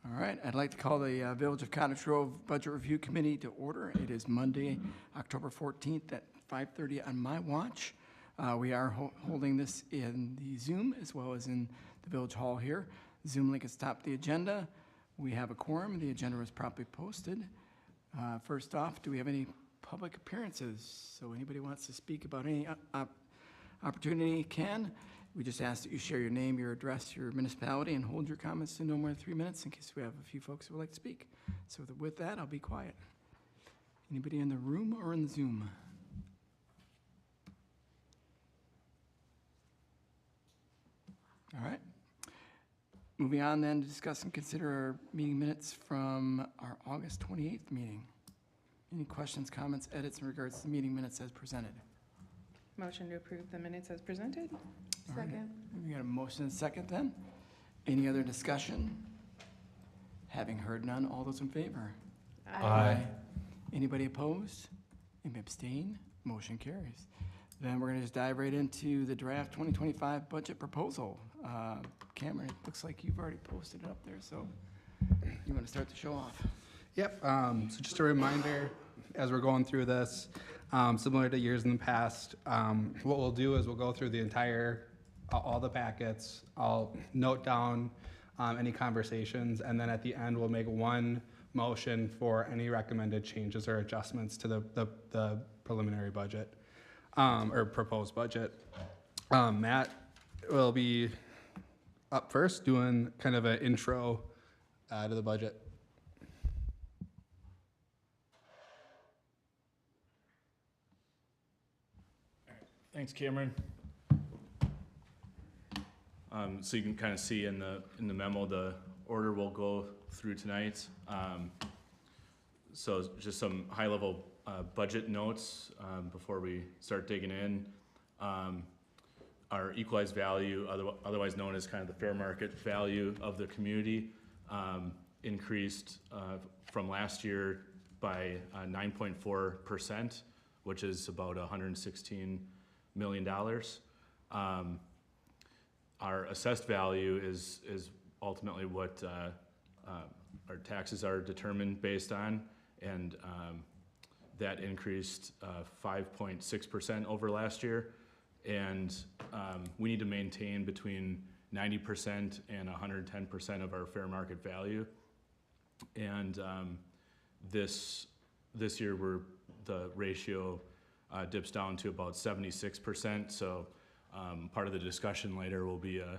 All right, I'd like to call the Village of Cottage Grove Budget Review Committee to order. It is Monday, October 14th at 5:30 on my watch. We are holding this in the Zoom as well as in the Village Hall here. Zoom link is top of the agenda. We have a quorum. The agenda is properly posted. First off, do we have any public appearances? So anybody wants to speak about any opportunity can. We just ask that you share your name, your address, your municipality, and hold your comments to no more than 3 minutes in case we have a few folks who would like to speak. So with that, I'll be quiet. Anybody in the room or in the Zoom? All right. Moving on then to discuss and consider our meeting minutes from our August 28th meeting. Any questions, comments, edits in regards to the meeting minutes as presented? Motion to approve the minutes as presented. All right. Second. We got a motion and a second then. Any other discussion? Having heard none, all those in favor? Aye. Anybody opposed? Anybody abstain? Motion carries. Then we're going to just dive right into the draft 2025 budget proposal. Cameron, it looks like you've already posted it up there, so you want to start the show off? Yep, so just a reminder, as we're going through this, similar to years in the past, what we'll do is we'll go through the entire, all the packets. I'll note down any conversations, and then at the end, we'll make one motion for any recommended changes or adjustments to the preliminary budget, or proposed budget. Matt will be up first, doing kind of an intro to the budget. Thanks, Cameron. So you can kind of see in the memo the order we'll go through tonight. So just some high-level budget notes before we start digging in. Our equalized value, otherwise known as kind of the fair market value of the community, increased from last year by 9.4%, which is about $116 million. Our assessed value is ultimately what our taxes are determined based on, and that increased 5.6% over last year. And we need to maintain between 90% and 110% of our fair market value. And this year the ratio dips down to about 76%. So part of the discussion later will be a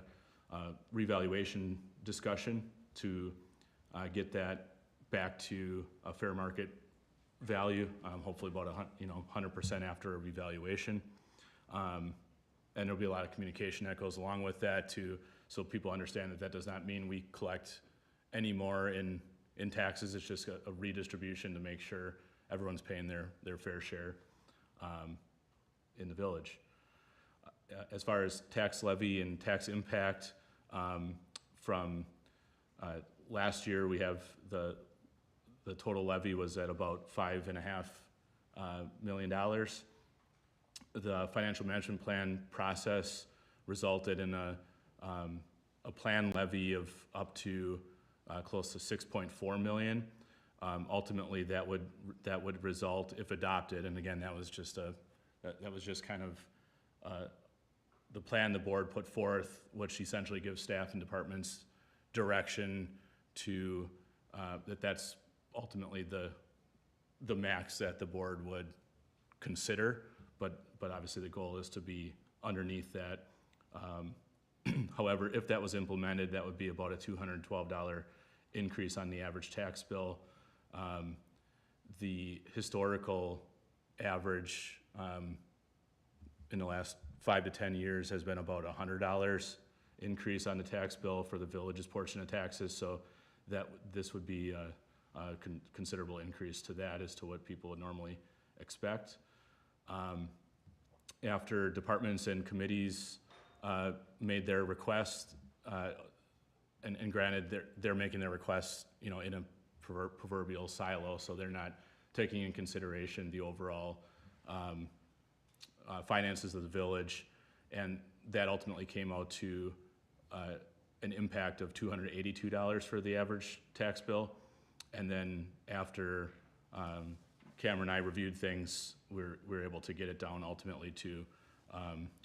revaluation discussion to get that back to a fair market value, hopefully about 100% after a revaluation. And there'll be a lot of communication that goes along with that so people understand that does not mean we collect any more in taxes. It's just a redistribution to make sure everyone's paying their fair share in the village. As far as tax levy and tax impact, from last year, we have the total levy was at about $5.5 million. The financial management plan process resulted in a plan levy of up to close to $6.4 million. Ultimately, that would result, if adopted, and again, that was just kind of the plan the board put forth, which essentially gives staff and departments direction to that's ultimately the max that the board would consider. But obviously the goal is to be underneath that. However, if that was implemented, that would be about a $212 increase on the average tax bill. The historical average in the last 5 to 10 years has been about $100 increase on the tax bill for the village's portion of taxes. So this would be a considerable increase to that as to what people would normally expect. After departments and committees made their request, and granted they're making their requests, in a proverbial silo, so they're not taking in consideration the overall finances of the village, and that ultimately came out to an impact of $282 for the average tax bill. And then after Cameron and I reviewed things, we're able to get it down ultimately to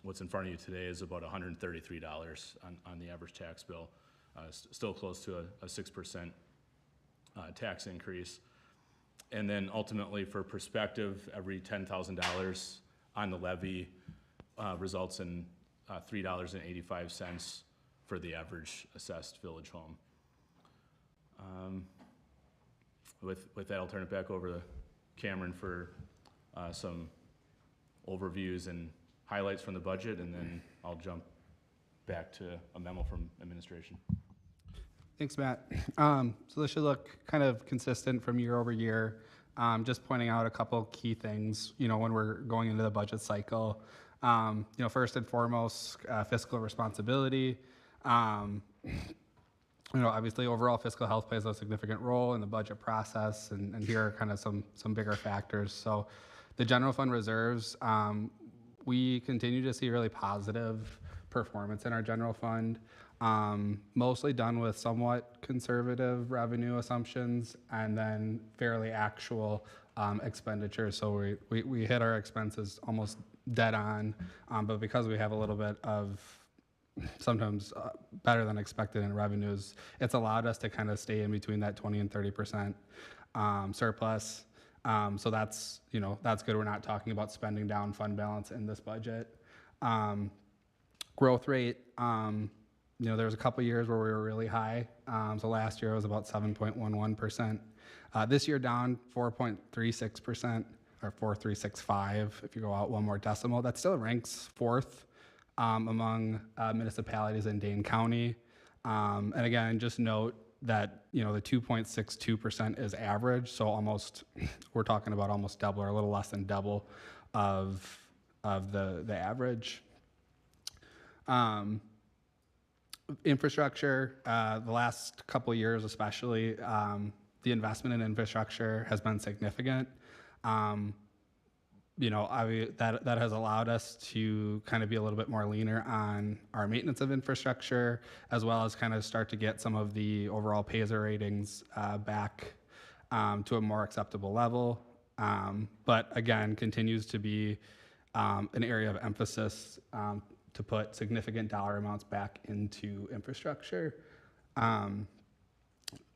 what's in front of you today is about $133 on the average tax bill. Still close to a 6% tax increase. And then ultimately, for perspective, every $10,000 on the levy results in $3.85 for the average assessed village home. With that, I'll turn it back over to Cameron for some overviews and highlights from the budget, and then I'll jump back to a memo from administration. Thanks, Matt. So this should look kind of consistent from year over year. Just pointing out a couple key things, when we're going into the budget cycle. First and foremost, fiscal responsibility. Obviously overall fiscal health plays a significant role in the budget process, and here are kind of some bigger factors. So the general fund reserves, we continue to see really positive performance in our general fund, mostly done with somewhat conservative revenue assumptions and then fairly actual expenditures. So we hit our expenses almost dead on, but because we have a little bit of sometimes better than expected in revenues, it's allowed us to kind of stay in between that 20 and 30% surplus. So that's good. We're not talking about spending down fund balance in this budget. Growth rate, there was a couple years where we were really high. So last year it was about 7.11%. This year down 4.36%, or 4.365 if you go out one more decimal. That still ranks fourth among municipalities in Dane County. And again, just note that the 2.62% is average, so we're talking about almost double or a little less than double of the average. Infrastructure, the last couple of years especially, the investment in infrastructure has been significant. That has allowed us to kind of be a little bit more leaner on our maintenance of infrastructure, as well as kind of start to get some of the overall PASER ratings back to a more acceptable level. But again, continues to be an area of emphasis to put significant dollar amounts back into infrastructure.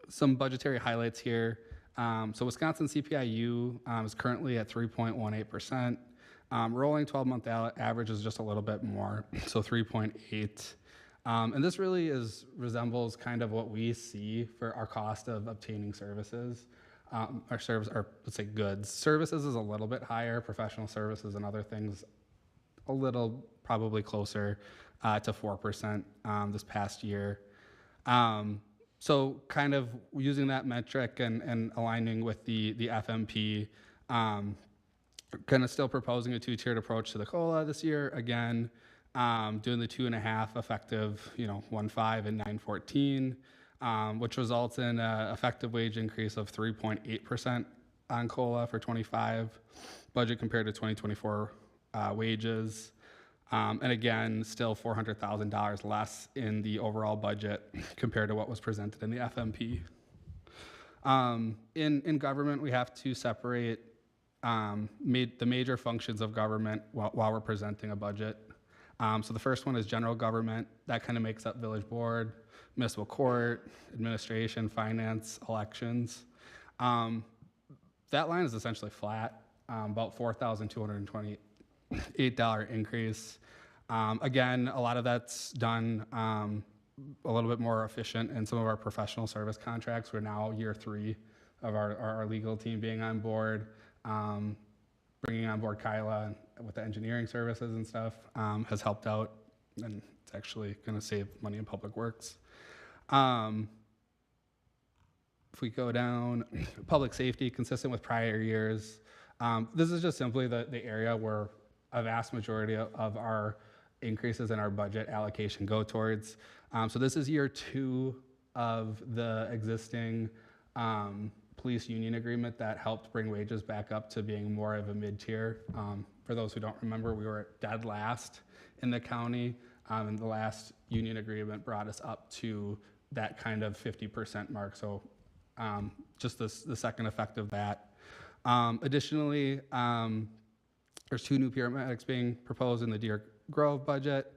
Some budgetary highlights here. So Wisconsin CPIU is currently at 3.18%. Rolling 12-month average is just a little bit more, so 3.8. And this really resembles kind of what we see for our cost of obtaining services, or let's say goods. Services is a little bit higher, professional services and other things a little probably closer to 4% this past year. So kind of using that metric and aligning with the FMP, kind of still proposing a two-tiered approach to the COLA this year. Again, doing the 2.5 effective, 1.5 and 9/14, which results in an effective wage increase of 3.8% on COLA for 25 budget compared to 2024 wages. And again, still $400,000 less in the overall budget compared to what was presented in the FMP. In government, we have to separate the major functions of government while we're presenting a budget. So the first one is general government. That kind of makes up village board, municipal court, administration, finance, elections. That line is essentially flat, about $4,228 increase. Again, a lot of that's done a little bit more efficient in some of our professional service contracts. We're now year 3 of our legal team being on board, bringing on board Kyla with the engineering services and stuff has helped out, and it's actually going to save money in public works. If we go down, public safety, consistent with prior years. This is just simply the area where a vast majority of our increases in our budget allocation go towards. So this is year 2 of the existing police union agreement that helped bring wages back up to being more of a mid-tier. For those who don't remember, we were dead last in the county And the last union agreement brought us up to that kind of 50% mark. So just the second effect of that. Additionally, there's 2 new paramedics being proposed in the Deer Grove budget.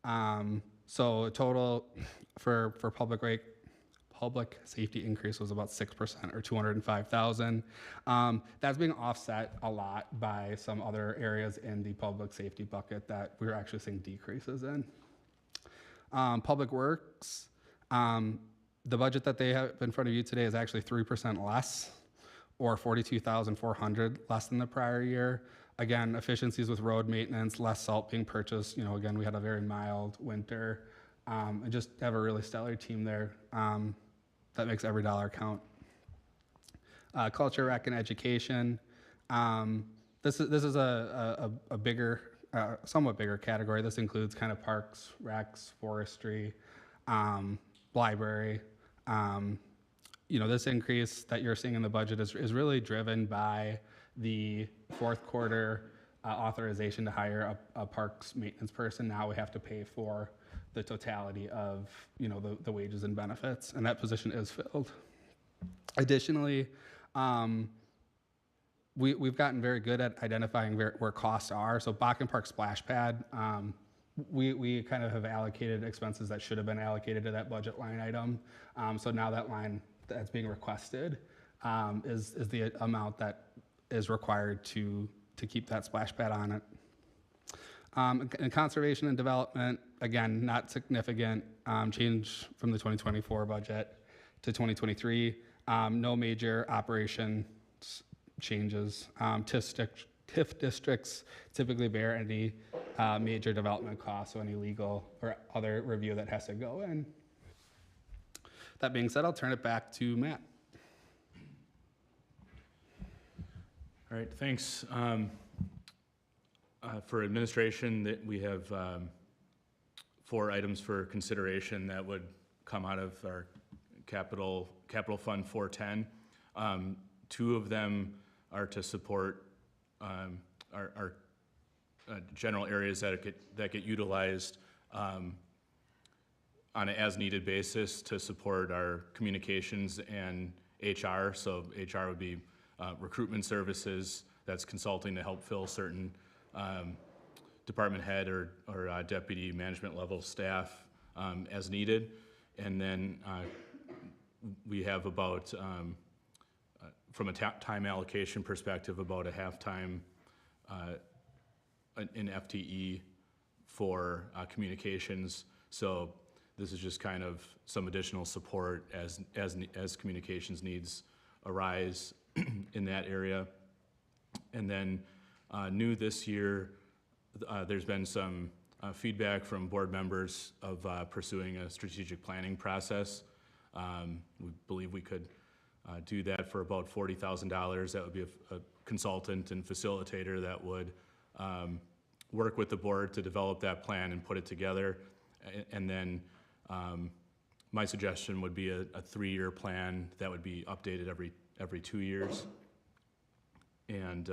So a total for public safety increase was about 6% or 205,000. That's being offset a lot by some other areas in the public safety bucket that we're actually seeing decreases in. Public Works, the budget that they have in front of you today is actually 3% less, or 42,400 less than the prior year. Again, efficiencies with road maintenance, less salt being purchased. You know, again, we had a very mild winter, and just have a really stellar team there. That makes every dollar count. Culture, rec, and education. This is a bigger, somewhat bigger category. This includes kind of parks, recs, forestry, library. You know, this increase that you're seeing in the budget is really driven by the fourth quarter authorization to hire a parks maintenance person. Now we have to pay for the totality of, you know, the wages and benefits, and that position is filled. Additionally, we've gotten very good at identifying where costs are. So Bakken Park Splash Pad, we kind of have allocated expenses that should have been allocated to that budget line item. So now that line that's being requested is the amount that is required to keep that splash pad on it. And conservation and development, again, not significant change from the 2024 budget to 2023. No major operations changes. TIF districts typically bear any major development costs, so any legal or other review that has to go in. That being said, I'll turn it back to Matt. All right, thanks. For administration, that we have 4 items for consideration that would come out of our capital fund 410. 2 of them are to support our general areas that get utilized on an as-needed basis to support our communications and HR. So HR would be recruitment services, that's consulting to help fill certain department head or deputy management level staff as needed. And then we have about, from a time allocation perspective, about a half-time in FTE for communications. So this is just kind of some additional support as communications needs arise in that area. And then new this year, there's been some feedback from board members of pursuing a strategic planning process. We believe we could do that for about $40,000. That would be a consultant and facilitator that would work with the board to develop that plan and put it together. And then my suggestion would be a 3-year plan that would be updated every 2 years. And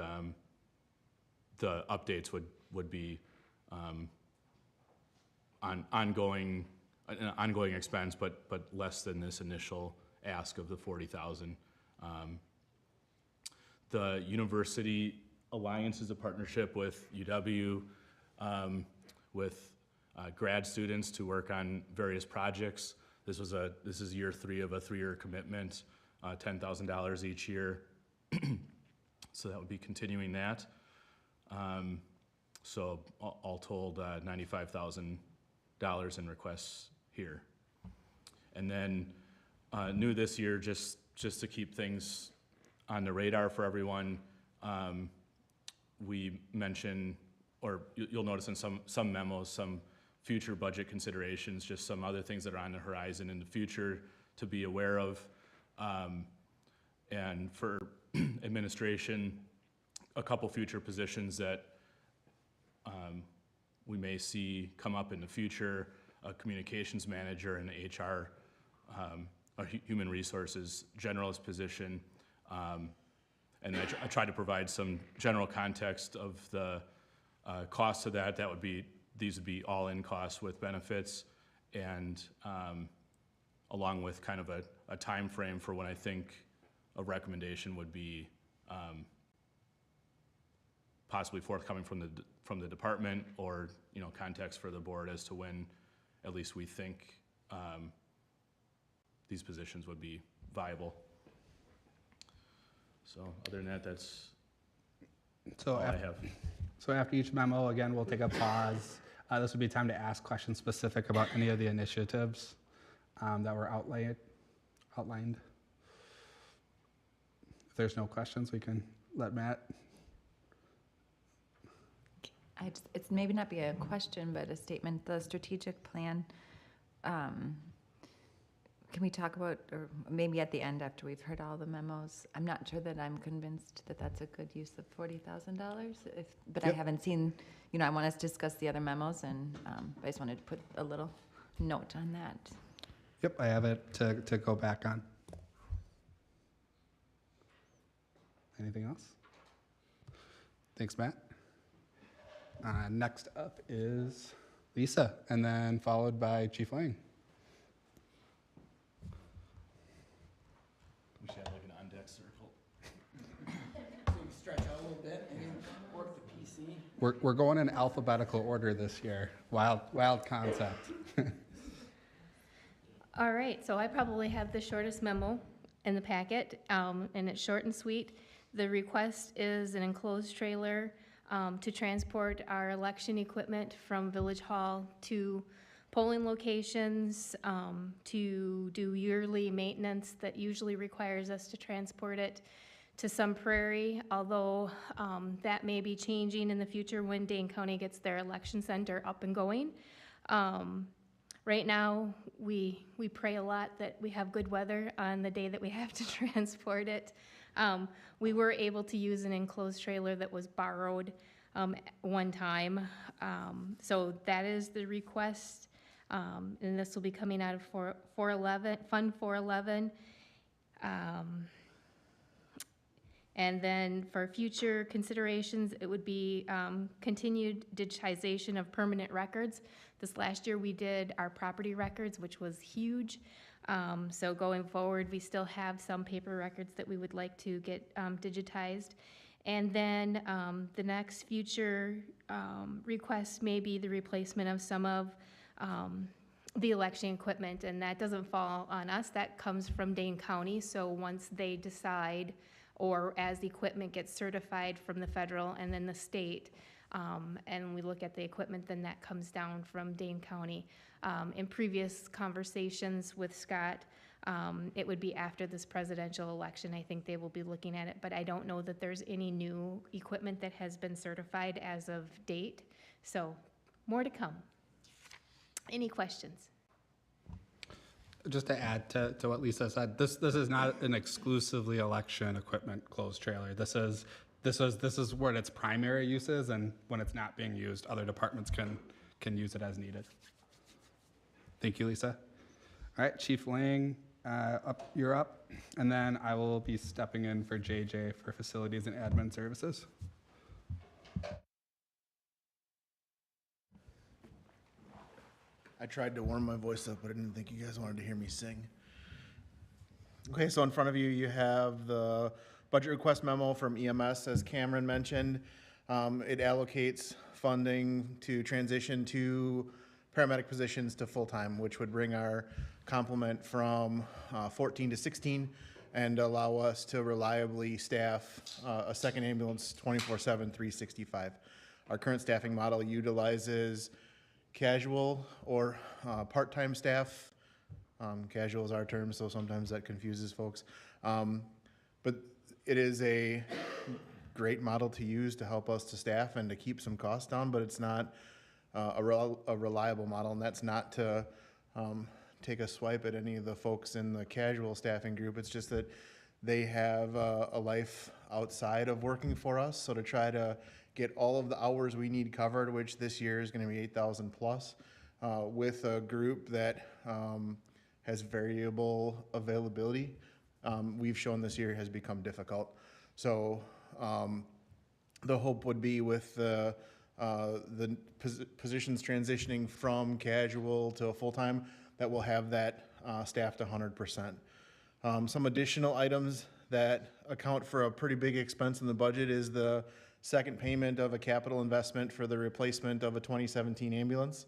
the updates would be an ongoing expense, but less than this initial ask of the $40,000. The University Alliance is a partnership with UW, with grad students to work on various projects. This is year 3 of a 3-year commitment, $10,000 each year. So that would be continuing that. So all told, $95,000 in requests here. And then new this year, just to keep things on the radar for everyone, we mention, or you'll notice in some memos, some future budget considerations, just some other things that are on the horizon in the future to be aware of. And for administration, a couple future positions that we may see come up in the future, a communications manager and HR, a human resources generalist position. And I try to provide some general context of the cost of that. That would be these would be all-in costs with benefits, and along with kind of a time frame for when I think a recommendation would be possibly forthcoming from the department, or, you know, context for the board as to when at least we think these positions would be viable. So other than that, that's So all I af- have. So after each memo, again, we'll take a pause. This would be time to ask questions specific about any of the initiatives that were outlined. If there's no questions, we can let Matt. It's maybe not be a question, but a statement. The strategic plan, can we talk about, or maybe at the end after we've heard all the memos? I'm not sure that I'm convinced that that's a good use of $40,000. But I Yep. haven't seen, you know, I want us to discuss the other memos, and I just wanted to put a little note on that. Yep, I have it to go back on. Anything else? Thanks, Matt. Next up is Lisa, and then followed by Chief Lang. We should have like an on-deck circle. So you can stretch out a little bit and work the PC. We're going in alphabetical order this year. Wild concept. All right, so I probably have the shortest memo in the packet, and it's short and sweet. The request is an enclosed trailer to transport our election equipment from Village Hall to polling locations, to do yearly maintenance that usually requires us to transport it to some prairie, although that may be changing in the future when Dane County gets their election center up and going. Right now, we pray a lot that we have good weather on the day that we have to transport it. We were able to use an enclosed trailer that was borrowed one time. So that is the request, and this will be coming out of Fund 411. And then for future considerations, it would be continued digitization of permanent records. This last year, we did our property records, which was huge. So going forward, we still have some paper records that we would like to get digitized. And then the next future request may be the replacement of some of the election equipment, and that doesn't fall on us. That comes from Dane County. So once they decide, or as the equipment gets certified from the federal and then the state, and we look at the equipment, then that comes down from Dane County. In previous conversations with Scott, it would be after this presidential election. I think they will be looking at it, but I don't know that there's any new equipment that has been certified as of date. So more to come. Any questions? Just to add to what Lisa said, this is not an exclusively election equipment closed trailer. This is what its primary use is, and when it's not being used, other departments can use it as needed. Thank you, Lisa. All right, Chief Lang, you're up, and then I will be stepping in for JJ for facilities and admin services. I tried to warm my voice up, but I didn't think you guys wanted to hear me sing. Okay, so in front of you, you have the budget request memo from EMS, as Cameron mentioned. It allocates funding to transition to paramedic positions to full-time, which would bring our complement from 14 to 16 and allow us to reliably staff a second ambulance 24/7, 365. Our current staffing model utilizes casual or part-time staff. Casual is our term, so sometimes that confuses folks. But it is a great model to use to help us to staff and to keep some costs down, but it's not a reliable model, and that's not to take a swipe at any of the folks in the casual staffing group. It's just that they have a life outside of working for us, so to try to get all of the hours we need covered, which this year is going to be 8,000 plus, with a group that has variable availability, we've shown this year has become difficult. So the hope would be with the the positions transitioning from casual to full-time, that will have that staffed 100%. Some additional items that account for a pretty big expense in the budget is the second payment of a capital investment for the replacement of a 2017 ambulance.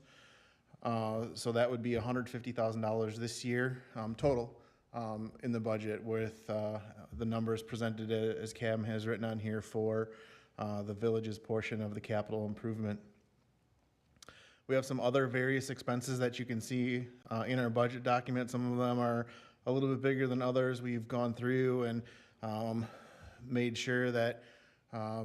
So that would be $150,000 this year, total, in the budget, with the numbers presented as Cam has written on here for the village's portion of the capital improvement. We have some other various expenses that you can see in our budget document. Some of them are a little bit bigger than others. We've gone through and made sure that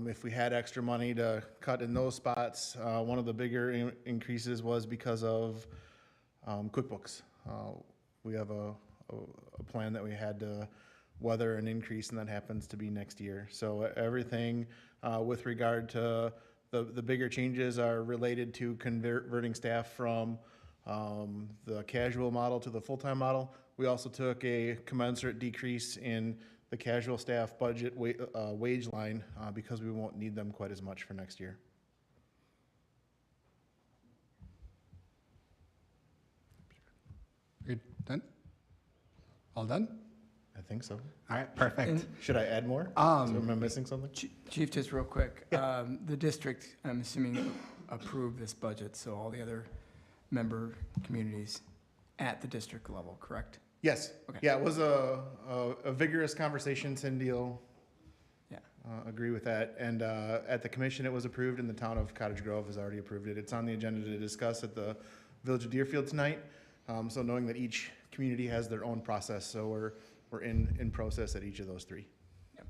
if we had extra money to cut in those spots, one of the bigger increases was because of QuickBooks. We have a plan that we had to weather an increase, and that happens to be next year. So everything with regard to the bigger changes are related to converting staff from the casual model to the full-time model. We also took a commensurate decrease in the casual staff budget wage line because we won't need them quite as much for next year. You're done? All done? I think so. All right, perfect. And Should I add more? Am I missing something? Chief, just real quick, the district, I'm assuming, approved this budget, so all the other member communities at the district level, correct? Yes. Okay. Yeah, it was a vigorous conversation. Cindy will Yeah. agree with that. And at the commission, it was approved, and the town of Cottage Grove has already approved it. It's on the agenda to discuss at the Village of Deerfield tonight. So knowing that each community has their own process, so we're in process at each of those three. Yep.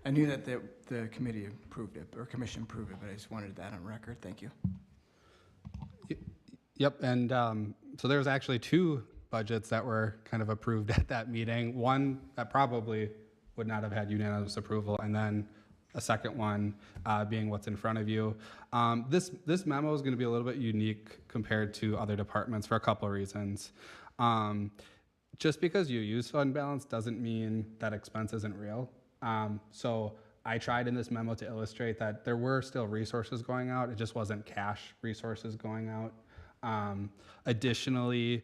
I knew that the committee approved it, or commission approved it, but I just wanted that on record. Thank you. Yep, and so there was actually two budgets that were kind of approved at that meeting. One that probably would not have had unanimous approval, and then a second one being what's in front of you. This memo is going to be a little bit unique compared to other departments for a couple of reasons. Just because you use fund balance doesn't mean that expense isn't real. So I tried in this memo to illustrate that there were still resources going out. It just wasn't cash resources going out. Additionally,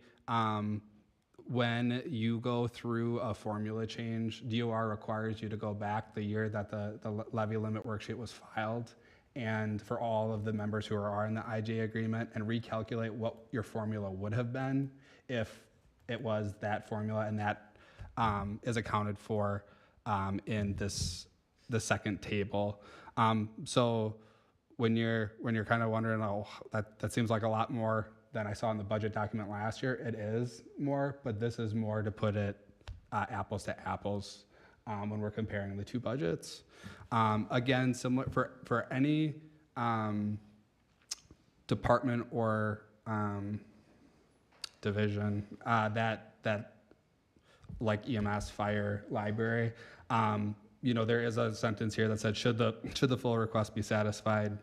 when you go through a formula change, DOR requires you to go back the year that the levy limit worksheet was filed, and for all of the members who are in the IGA agreement, and recalculate what your formula would have been if it was that formula, and that is accounted for in the second table. So when you're kind of wondering, oh, that seems like a lot more than I saw in the budget document last year, it is more, but this is more to put it apples to apples when we're comparing the two budgets. Again, similar for any department or division that like EMS, fire, library, there is a sentence here that said, should the full request be satisfied,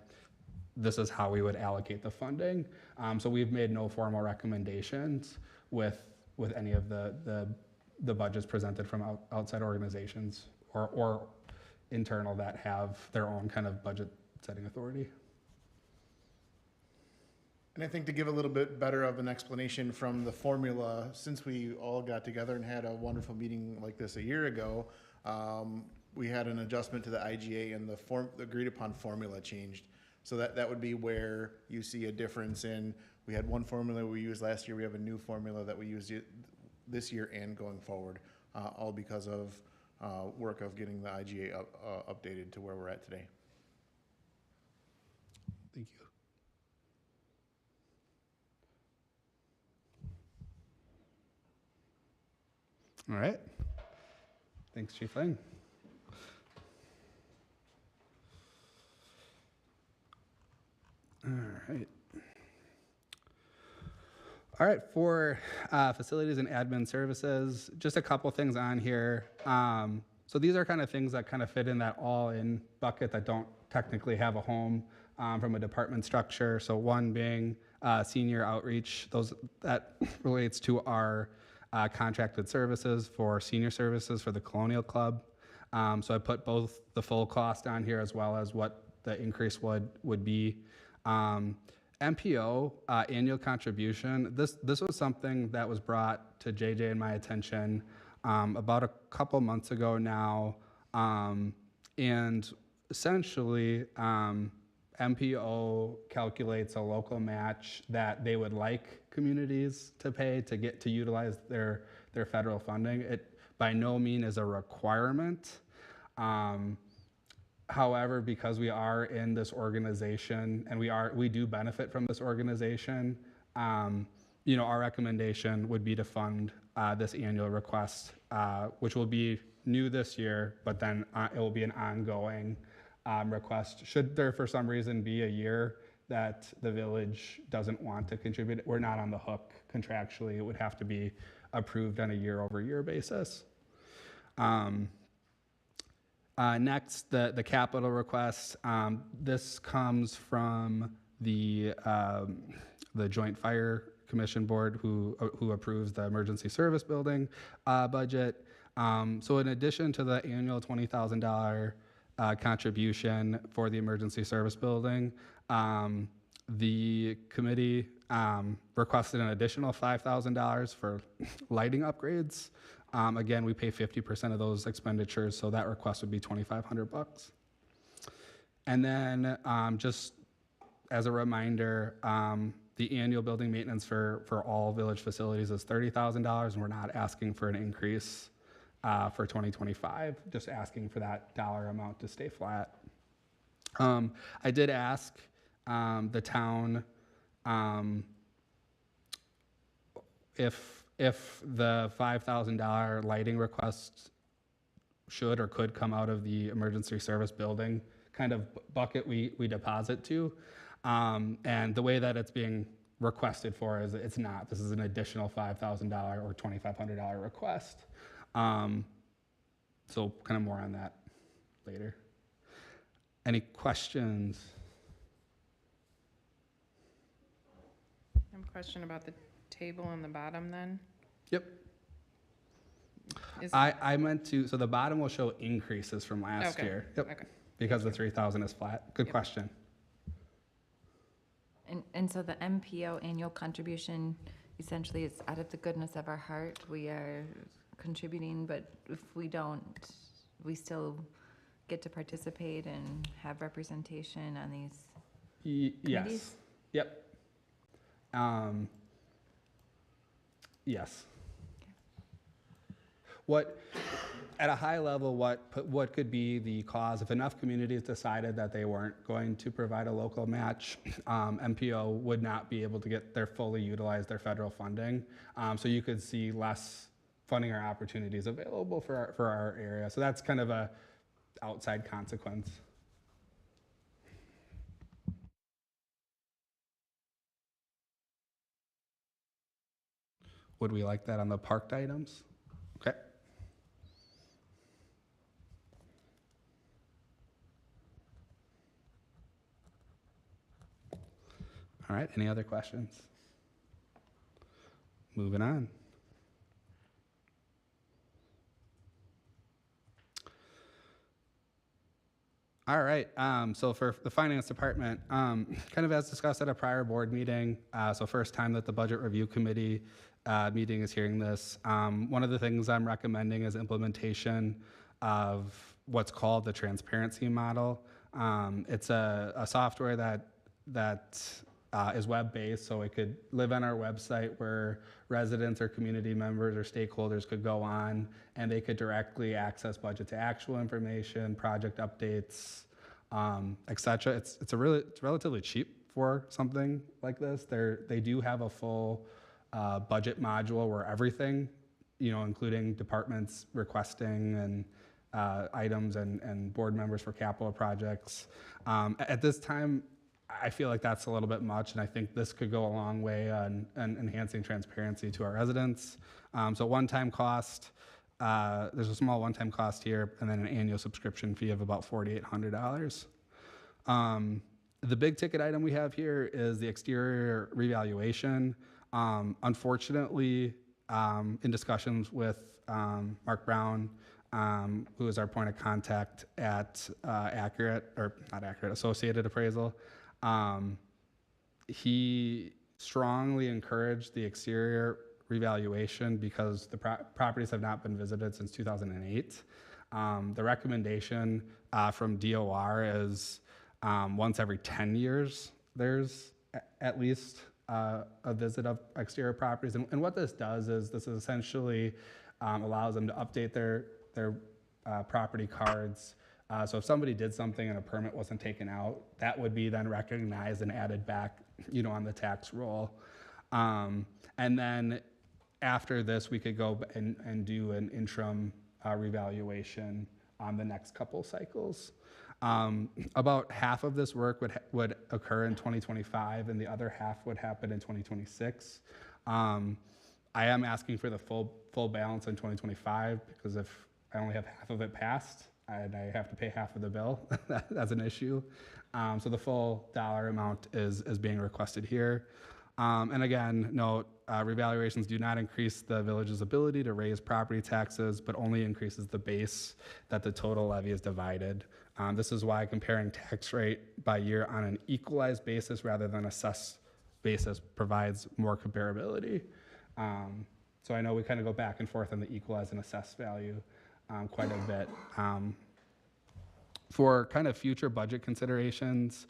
this is how we would allocate the funding. So we've made no formal recommendations with any of the budgets presented from outside organizations or internal that have their own kind of budget setting authority. And I think to give a little bit better of an explanation from the formula, since we all got together and had a wonderful meeting like this a year ago, we had an adjustment to the IGA, and the agreed upon formula changed. So that would be where you see a difference in, we had one formula we used last year, we have a new formula that we use this year and going forward, all because of work of getting the IGA updated to where we're at today. Thank you. All right. Thanks, Chief Lang. All right. All right, for facilities and admin services, just a couple things on here. So these are kind of things that kind of fit in that all-in bucket that don't technically have a home from a department structure. So one being senior outreach, that relates to our contracted services for senior services for the Colonial Club. So I put both the full cost on here as well as what the increase would be. MPO, annual contribution, this was something that was brought to JJ and my attention about a couple months ago now. And essentially, MPO calculates a local match that they would like communities to pay to get to utilize their federal funding. It by no means is a requirement. However, because we are in this organization and we do benefit from this organization, our recommendation would be to fund this annual request, which will be new this year, but then it will be an ongoing request. Should there for some reason be a year that the village doesn't want to contribute, we're not on the hook contractually. It would have to be approved on a year-over-year basis. Next, the capital request. This comes from the Joint Fire Commission Board, who approves the emergency service building budget. So in addition to the annual $20,000 contribution for the emergency service building, the committee requested an additional $5,000 for lighting upgrades. Again, we pay 50% of those expenditures, so that request would be $2,500. And then just as a reminder, the annual building maintenance for all village facilities is $30,000, and we're not asking for an increase for 2025, just asking for that dollar amount to stay flat. I did ask the town if the $5,000 lighting request should or could come out of the emergency service building kind of bucket we deposit to. And the way that it's being requested for is it's not. This is an additional $5,000 or $2,500 request. So kind of more on that later. Any questions? I have a question about the table on the bottom then. Yep. Is- I meant to, so the bottom will show increases from last Okay, year. Yep. okay. Because the 3,000 is flat. Good Yep. question. And so the MPO annual contribution essentially is out of the goodness of our heart. We are contributing, but if we don't, we still get to participate and have representation on these. Yes. Committees? Yep. Yes. What, at a high level, what could be the cause if enough communities decided that they weren't going to provide a local match? MPO would not be able to get fully utilize their federal funding. So you could see less funding or opportunities available for our area. So that's kind of a outside consequence. Would we like that on the parked items? Okay. All right, any other questions? Moving on. All right, so for the finance department, kind of as discussed at a prior board meeting, so first time that the budget review committee meeting is hearing this. One of the things I'm recommending is implementation of what's called the transparency model. It's a software that is web-based, so it could live on our website where residents or community members or stakeholders could go on and they could directly access budget to actual information, project updates, et cetera. It's relatively cheap for something like this. They do have a full budget module where everything, including departments requesting and items and board members for capital projects. At this time, I feel like that's a little bit much, and I think this could go a long way on enhancing transparency to our residents. So one-time cost, there's a small one-time cost here, and then an annual subscription fee of about $4,800. The big ticket item we have here is the exterior revaluation. Unfortunately, in discussions with Mark Brown, who is our point of contact at Associated Appraisal. He strongly encouraged the exterior revaluation because the properties have not been visited since 2008. The recommendation from DOR is once every 10 years, there's at least a visit of exterior properties. And what this does is this essentially allows them to update their property cards. So if somebody did something and a permit wasn't taken out, that would be then recognized and added back, on the tax roll. And then after this, we could go and do an interim revaluation on the next couple cycles. About half of this work would occur in 2025, and the other half would happen in 2026. I am asking for the full balance in 2025 because if I only have half of it passed and I have to pay half of the bill, that's an issue. So the full dollar amount is being requested here. And again, note, revaluations do not increase the village's ability to raise property taxes, but only increases the base that the total levy is divided. This is why comparing tax rate by year on an equalized basis rather than assessed basis provides more comparability. So I know we kind of go back and forth on the equalized and assessed value quite a bit. For kind of future budget considerations,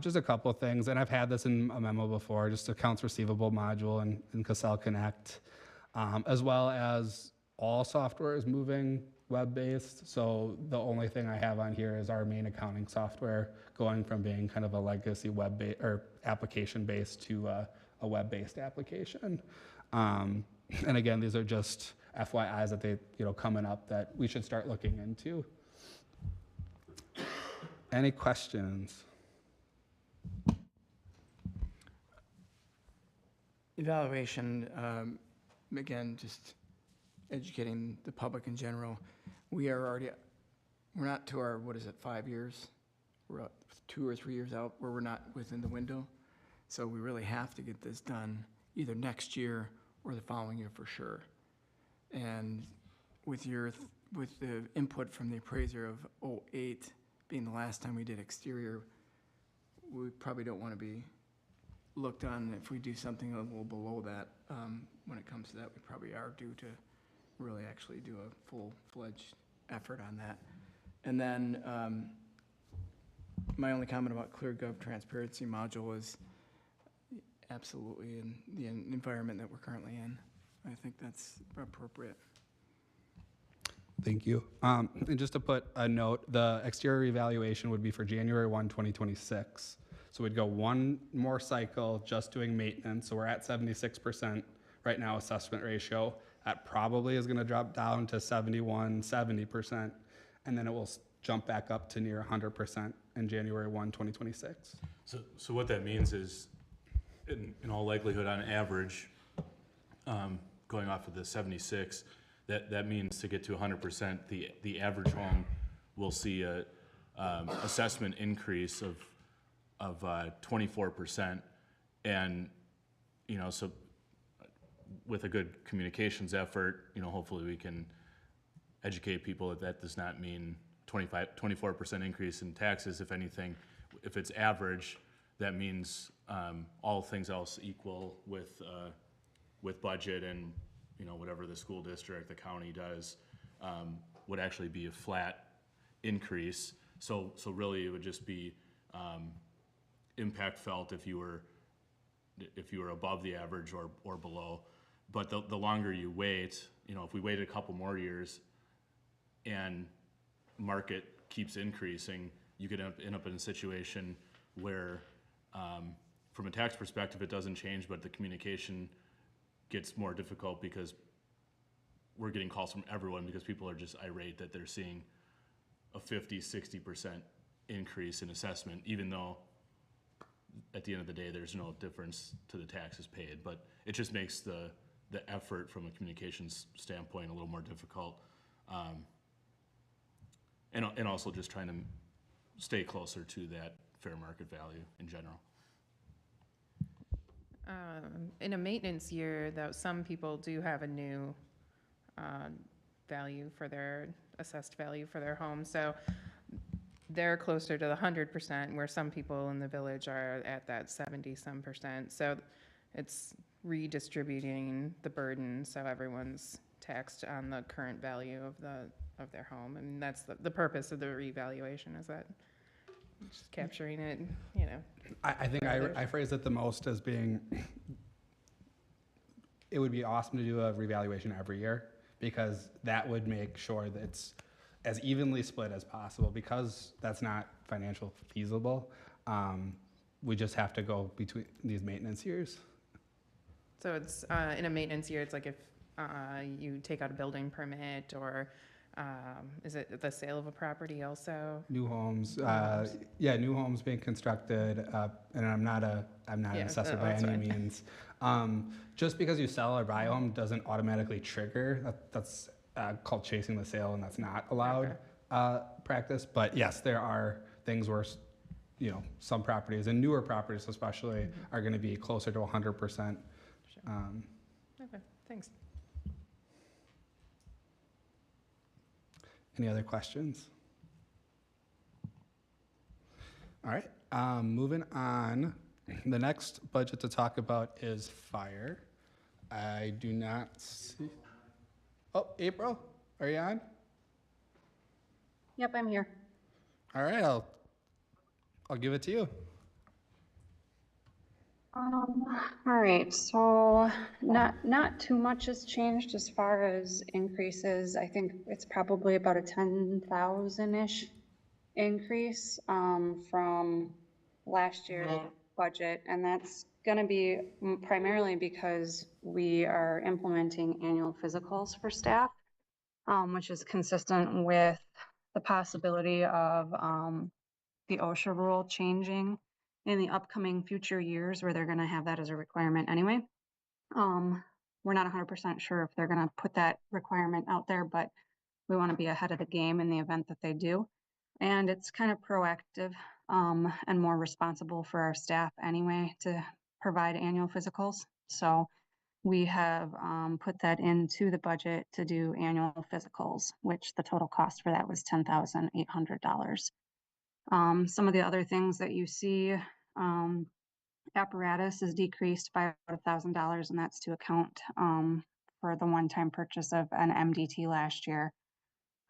just a couple of things, and I've had this in a memo before, just accounts receivable module in Cassell Connect, as well as all software is moving web-based. So the only thing I have on here is our main accounting software going from being kind of a legacy web-based or application-based to a web-based application. And again, these are just FYIs that they, coming up that we should start looking into. Any questions? Evaluation, again, just educating the public in general. We're not to our, 5 years? We're 2 or 3 years out where we're not within the window. So we really have to get this done either next year or the following year for sure. And with the input from the appraiser of 2008 being the last time we did exterior, we probably don't want to be looked on if we do something a little below that. When it comes to that, we probably are due to really actually do a full-fledged effort on that. And then my only comment about ClearGov transparency module is absolutely in the environment that we're currently in. I think that's appropriate. Thank you. And just to put a note, the exterior evaluation would be for January 1, 2026. So we'd go one more cycle just doing maintenance. So we're at 76% right now assessment ratio. That probably is going to drop down to 71, 70%. And then it will jump back up to near 100% in January 1, 2026. So what that means is, in all likelihood, on average, going off of the 76, that means to get to 100%, the average home will see a assessment increase of 24%, and so with a good communications effort, hopefully we can educate people that does not mean 24% increase in taxes. If anything, if it's average, that means all things else equal with budget and whatever the school district, the county does, would actually be a flat increase. So really, it would just be impact felt if you were above the average or below. But the longer you wait, if we waited a couple more years and market keeps increasing, you could end up in a situation where, from a tax perspective, it doesn't change, but the communication gets more difficult because we're getting calls from everyone because people are just irate that they're seeing a 50-60% increase in assessment, even though at the end of the day there's no difference to the taxes paid. But it just makes the effort from a communications standpoint a little more difficult, and also just trying to stay closer to that fair market value in general. In a maintenance year, though, some people do have a new value for their, assessed value for their home. So they're closer to the 100%, where some people in the village are at that 70-some percent. So it's redistributing the burden, so everyone's taxed on the current value of their home. And that's the purpose of the revaluation, is that just capturing it, you know. I think I phrased it the most as being, it would be awesome to do a revaluation every year, because that would make sure that it's as evenly split as possible, because that's not financial feasible. We just have to go between these maintenance years. So it's, in a maintenance year, it's like if you take out a building permit, or is it the sale of a property also? New homes, homes. yeah, new homes being constructed, and I'm not an Yeah, assessor by that's any fine. means. Just because you sell or buy a home doesn't automatically trigger, that's called chasing the sale, and that's not allowed practice. But yes, there are things where, you know, some properties, and newer properties especially, are gonna be closer to 100%. Okay, thanks. Any other questions? All right, moving on. The next budget to talk about is fire. I do not see. Oh, April, are you on? Yep, I'm here. All right, I'll give it to you. All right, so not too much has changed as far as increases. I think it's probably about a 10,000-ish increase from last year's budget, and that's gonna be primarily because we are implementing annual physicals for staff, which is consistent with the possibility of the OSHA rule changing in the upcoming future years, where they're gonna have that as a requirement anyway. We're not 100% sure if they're gonna put that requirement out there, but we wanna be ahead of the game in the event that they do. And it's kind of proactive, and more responsible for our staff anyway to provide annual physicals. So we have, put that into the budget to do annual physicals, which the total cost for that was $10,800. Some of the other things that you see, apparatus is decreased by about $1,000, and that's to account for the one-time purchase of an MDT last year.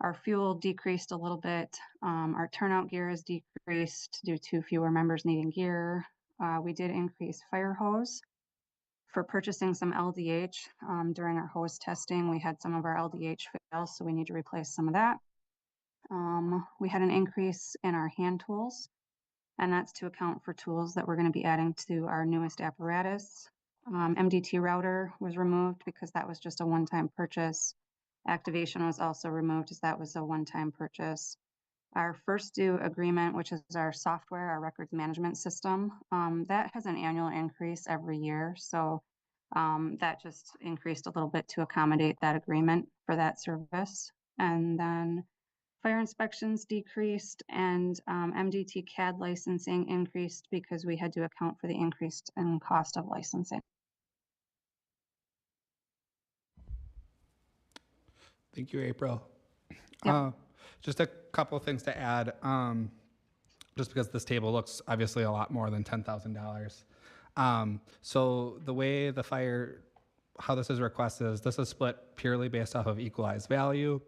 Our fuel decreased a little bit. Our turnout gear is decreased due to fewer members needing gear. We did increase fire hose for purchasing some LDH. During our hose testing, we had some of our LDH fail, so we need to replace some of that. We had an increase in our hand tools, and that's to account for tools that we're going to be adding to our newest apparatus. MDT router was removed because that was just a one-time purchase. Activation was also removed as that was a one-time purchase. Our first due agreement, which is our software, our records management system, that has an annual increase every year. So that just increased a little bit to accommodate that agreement for that service. And then fire inspections decreased, and MDT CAD licensing increased because we had to account for the increase in cost of licensing. Thank you, April. Yep. Just a couple of things to add, just because this table looks obviously a lot more than $10,000. So the way how this is requested is this is split purely based off of equalized value.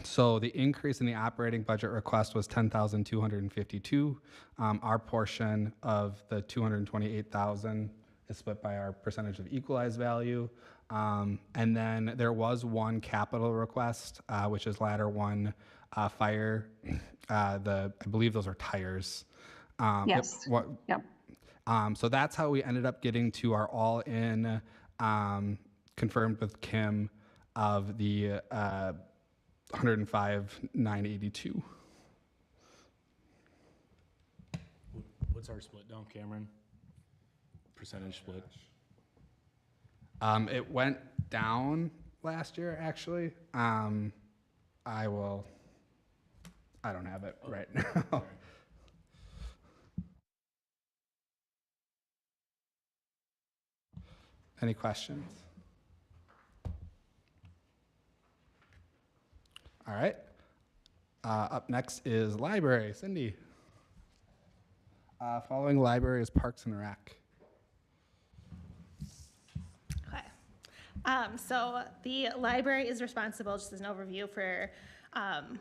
So the increase in the operating budget request was $10,252. Our portion of the $228,000 is split by our percentage of equalized value. And then there was one capital request, which is ladder one fire. I believe those are tires. Yes. Yep. So that's how we ended up getting to our all-in, confirmed with Kim, of the 105,982. What's our split down, Cameron? Percentage split? It went down last year, actually. I don't have it right now. Any questions? All right. Up next is library. Cindy. Following library is Parks and Rec. Okay. So the library is responsible, just as an overview, for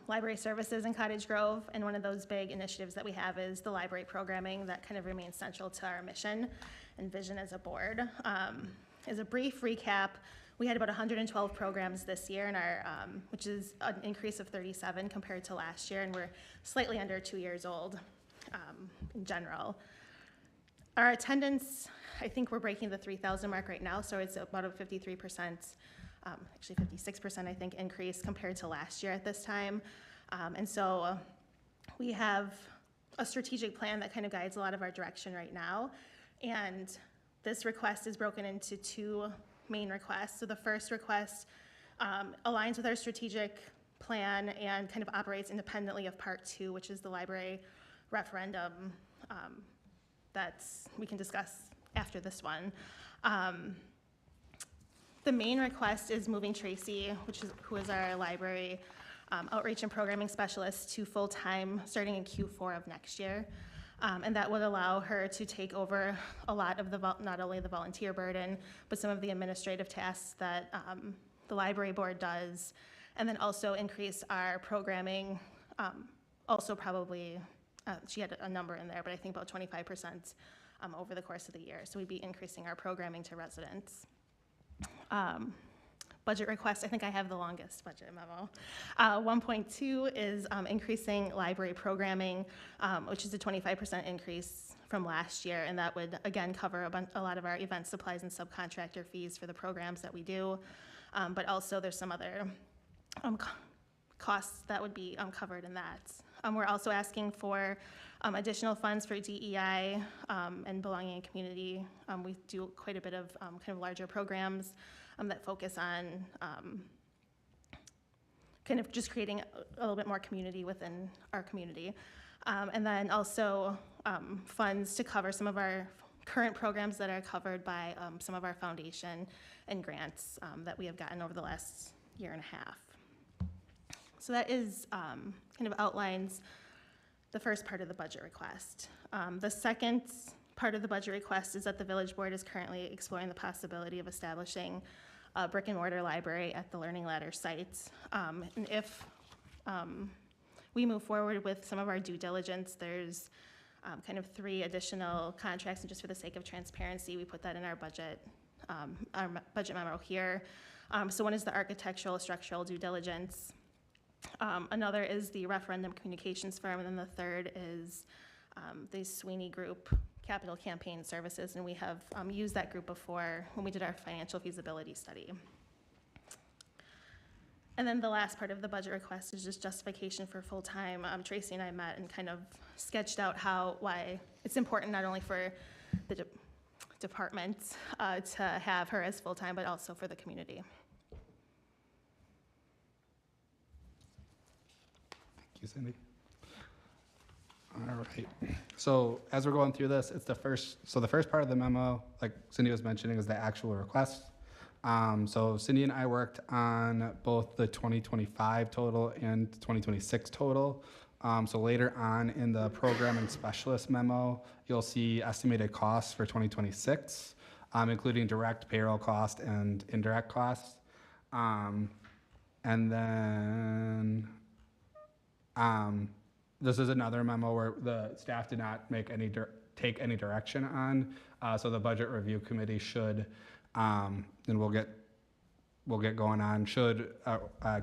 library services in Cottage Grove. And one of those big initiatives that we have is the library programming that kind of remains central to our mission and vision as a board. As a brief recap, we had about 112 programs this year, in our, which is an increase of 37 compared to last year, and we're slightly under 2 years old in general. Our attendance, I think we're breaking the 3,000 mark right now, so it's about a 53%, actually 56%, I think, increase compared to last year at this time. And so we have a strategic plan that kind of guides a lot of our direction right now. And this request is broken into two main requests. So the first request aligns with our strategic plan and kind of operates independently of part two, which is the library referendum that we can discuss after this one. The main request is moving Tracy, who is our library outreach and programming specialist, to full-time starting in Q4 of next year. And that would allow her to take over a lot of not only the volunteer burden, but some of the administrative tasks that the library board does, and then also increase our programming, also probably, she had a number in there, but I think about 25% over the course of the year. So we'd be increasing our programming to residents. Budget request, I think I have the longest budget memo. 1.2 is increasing library programming, which is a 25% increase from last year, and that would, again, cover a lot of our event supplies and subcontractor fees for the programs that we do. But also there's some other costs that would be covered in that. We're also asking for additional funds for DEI and belonging and community. We do quite a bit of kind of larger programs that focus on kind of just creating a little bit more community within our community. And then also funds to cover some of our current programs that are covered by some of our foundation and grants that we have gotten over the last year and a half. So that is kind of outlines the first part of the budget request. The second part of the budget request is that the village board is currently exploring the possibility of establishing a brick and mortar library at the Learning Ladder site. And if we move forward with some of our due diligence, there's kind of 3 additional contracts, and just for the sake of transparency, we put that in our budget memo here. So one is the architectural structural due diligence. Another is the referendum communications firm, and then the third is the Sweeney Group Capital Campaign Services, and we have used that group before when we did our financial feasibility study. And then the last part of the budget request is just justification for full-time. Tracy and I met and kind of sketched out why it's important not only for the department to have her as full-time, but also for the community. Thank you, Cindy. All right. So as we're going through this, it's the first part of the memo, like Cindy was mentioning, is the actual request. So Cindy and I worked on both the 2025 total and 2026 total. So later on in the programming specialist memo, you'll see estimated costs for 2026, including direct payroll cost and indirect costs. And then this is another memo where the staff did not make take any direction on. So the budget review committee should, and we'll get going on, should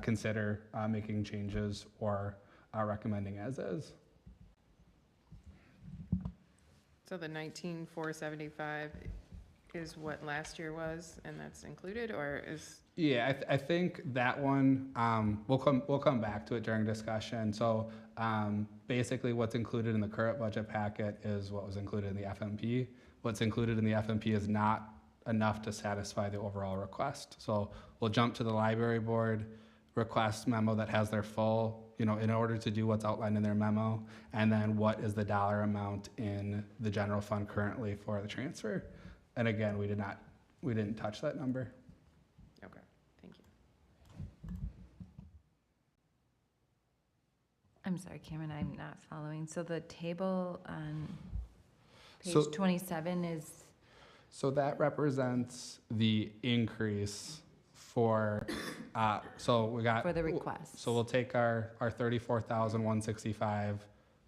consider making changes or recommending as is. So the 19,475 is what last year was, and that's included, or is? Yeah, I think that one, we'll come back to it during discussion. So basically what's included in the current budget packet is what was included in the FMP. What's included in the FMP is not enough to satisfy the overall request. So we'll jump to the library board request memo that has their full, in order to do what's outlined in their memo, and then what is the dollar amount in the general fund currently for the transfer. And again, we didn't touch that number. Okay, thank you. I'm sorry, Cameron, I'm not following. So the table on So- page 27 is, So that represents the increase for, so we got. for the request. So we'll take our 34,165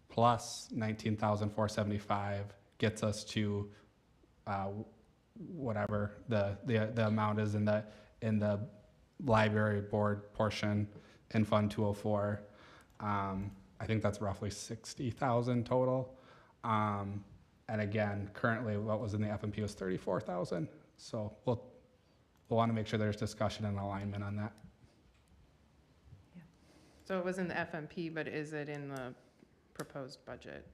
plus 19,475 gets us to, whatever the amount is in the library board portion in Fund 204. I think that's roughly 60,000 total. And again, currently what was in the F&P was 34,000. So we'll want to make sure there's discussion and alignment on that. So it was in the FMP, but is it in the proposed budget?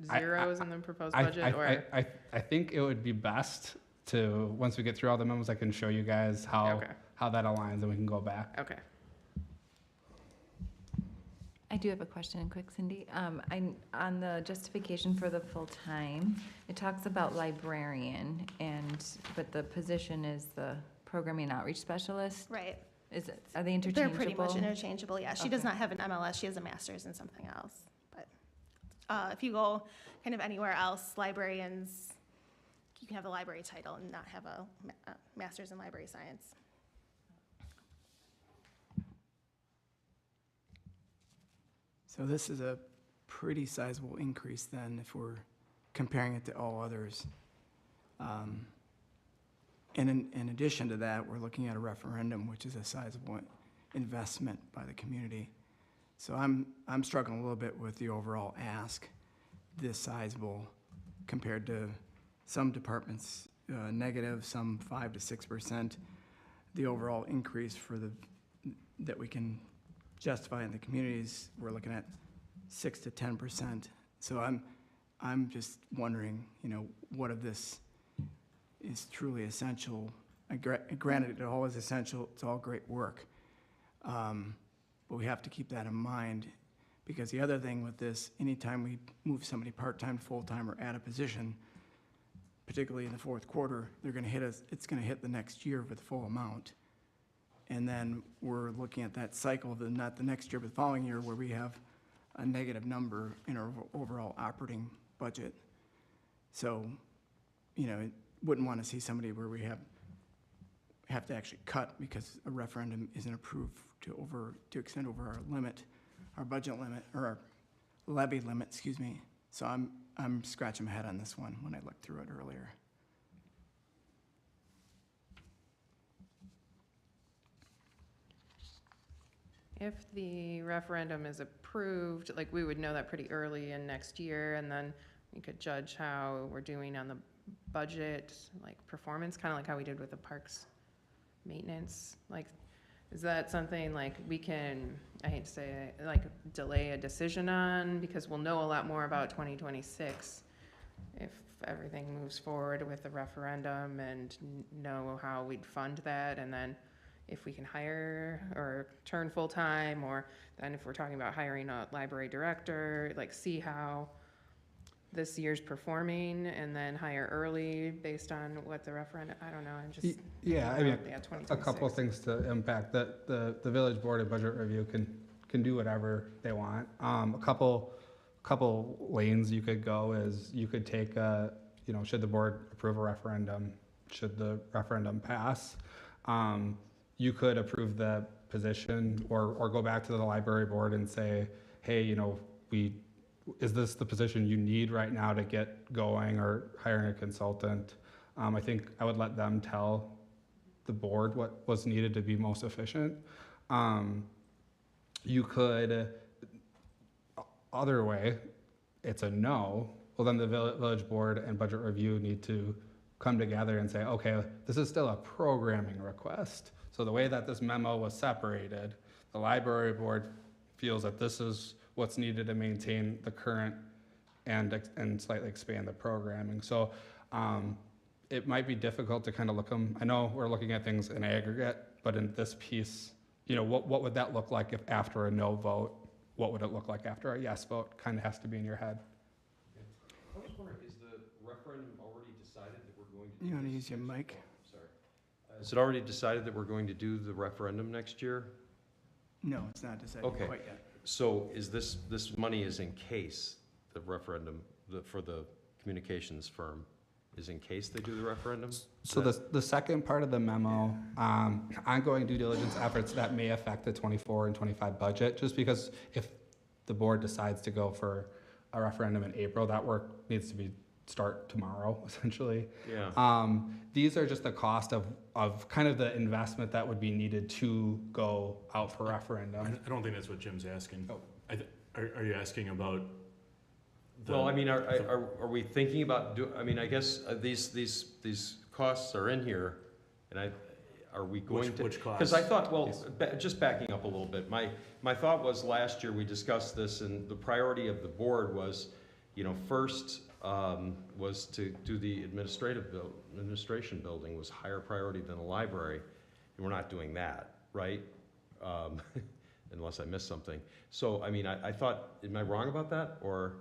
Zeros in the proposed budget, or? I think it would be best to, once we get through all the memos, I can show you guys how Okay. that aligns and we can go back. Okay. I do have a question, quick, Cindy. On the justification for the full-time, it talks about librarian, but the position is the programming outreach specialist. Right. Are they They're interchangeable? pretty much interchangeable, yeah. She does Okay. not have an MLS, she has a master's in something else. But if you go kind of anywhere else, librarians, you can have the library title and not have a master's in library science. So this is a pretty sizable increase then if we're comparing it to all others. And in addition to that, we're looking at a referendum, which is a sizable investment by the community. So I'm struggling a little bit with the overall ask, this sizable compared to some departments negative, some 5 to 6%. The overall increase that we can justify in the communities, we're looking at 6 to 10%. So I'm just wondering, what of this is truly essential? Granted, it all is essential. It's all great work. But we have to keep that in mind, because the other thing with this, anytime we move somebody part-time, full-time, or add a position, particularly in the fourth quarter, they're going to hit us. It's going to hit the next year with the full amount. And then we're looking at that cycle of not the next year, but the following year, where we have a negative number in our overall operating budget. So, wouldn't want to see somebody where we have to actually cut because a referendum isn't approved to extend over our limit, our budget limit, or our levy limit, excuse me. So I'm scratching my head on this one when I looked through it earlier. If the referendum is approved, like, we would know that pretty early in next year, and then we could judge how we're doing on the budget, like performance, kind of like how we did with the parks maintenance. Like, is that something like we can, I hate to say it, like delay a decision on, because we'll know a lot more about 2026 if everything moves forward with the referendum and know how we'd fund that, and then if we can hire or turn full-time, or then if we're talking about hiring a library director, like see how this year's performing and then hire early based on what the referendum, I don't know, I'm just. Yeah, I mean, yeah, a couple of 2026. things to impact that the village board and budget review can do whatever they want. A couple lanes you could go is you could take should the board approve a referendum, should the referendum pass, you could approve the position or go back to the library board and say, hey, is this the position you need right now to get going, or hiring a consultant? I think I would let them tell the board what was needed to be most efficient. You could, other way, it's a no, well then the village board and budget review need to come together and say, okay, this is still a programming request. So the way that this memo was separated, the library board feels that this is what's needed to maintain the current and slightly expand the programming. So it might be difficult to kind of look them. I know we're looking at things in aggregate, but in this piece, what would that look like if after a no vote? What would it look like after a yes vote? Kind of has to be in your head. I was wondering, is the referendum already decided that we're going to do You want to this use your next- mic? oh, sorry. Is it already decided that we're going to do the referendum next year? No, it's not decided Okay. quite yet. So is this money is in case the referendum, for the communications firm, is in case they do the referendum? So the second part of the memo, ongoing due diligence efforts that may affect the 24 and 25 budget, just because if the board decides to go for a referendum in April, that work needs to start tomorrow, essentially. Yeah. These are just the cost of kind of the investment that would be needed to go out for referendum. I don't think that's what Jim's asking. Oh. Are you asking about? Well, I mean, are we thinking about I mean, I guess these costs are in here, and are we going to? Which costs? Because I thought, well, just backing up a little bit, my thought was last year we discussed this, and the priority of the board was, first was to do the administration building was higher priority than the library, and we're not doing that, right? Unless I missed something. So, I mean, I thought, am I wrong about that, or?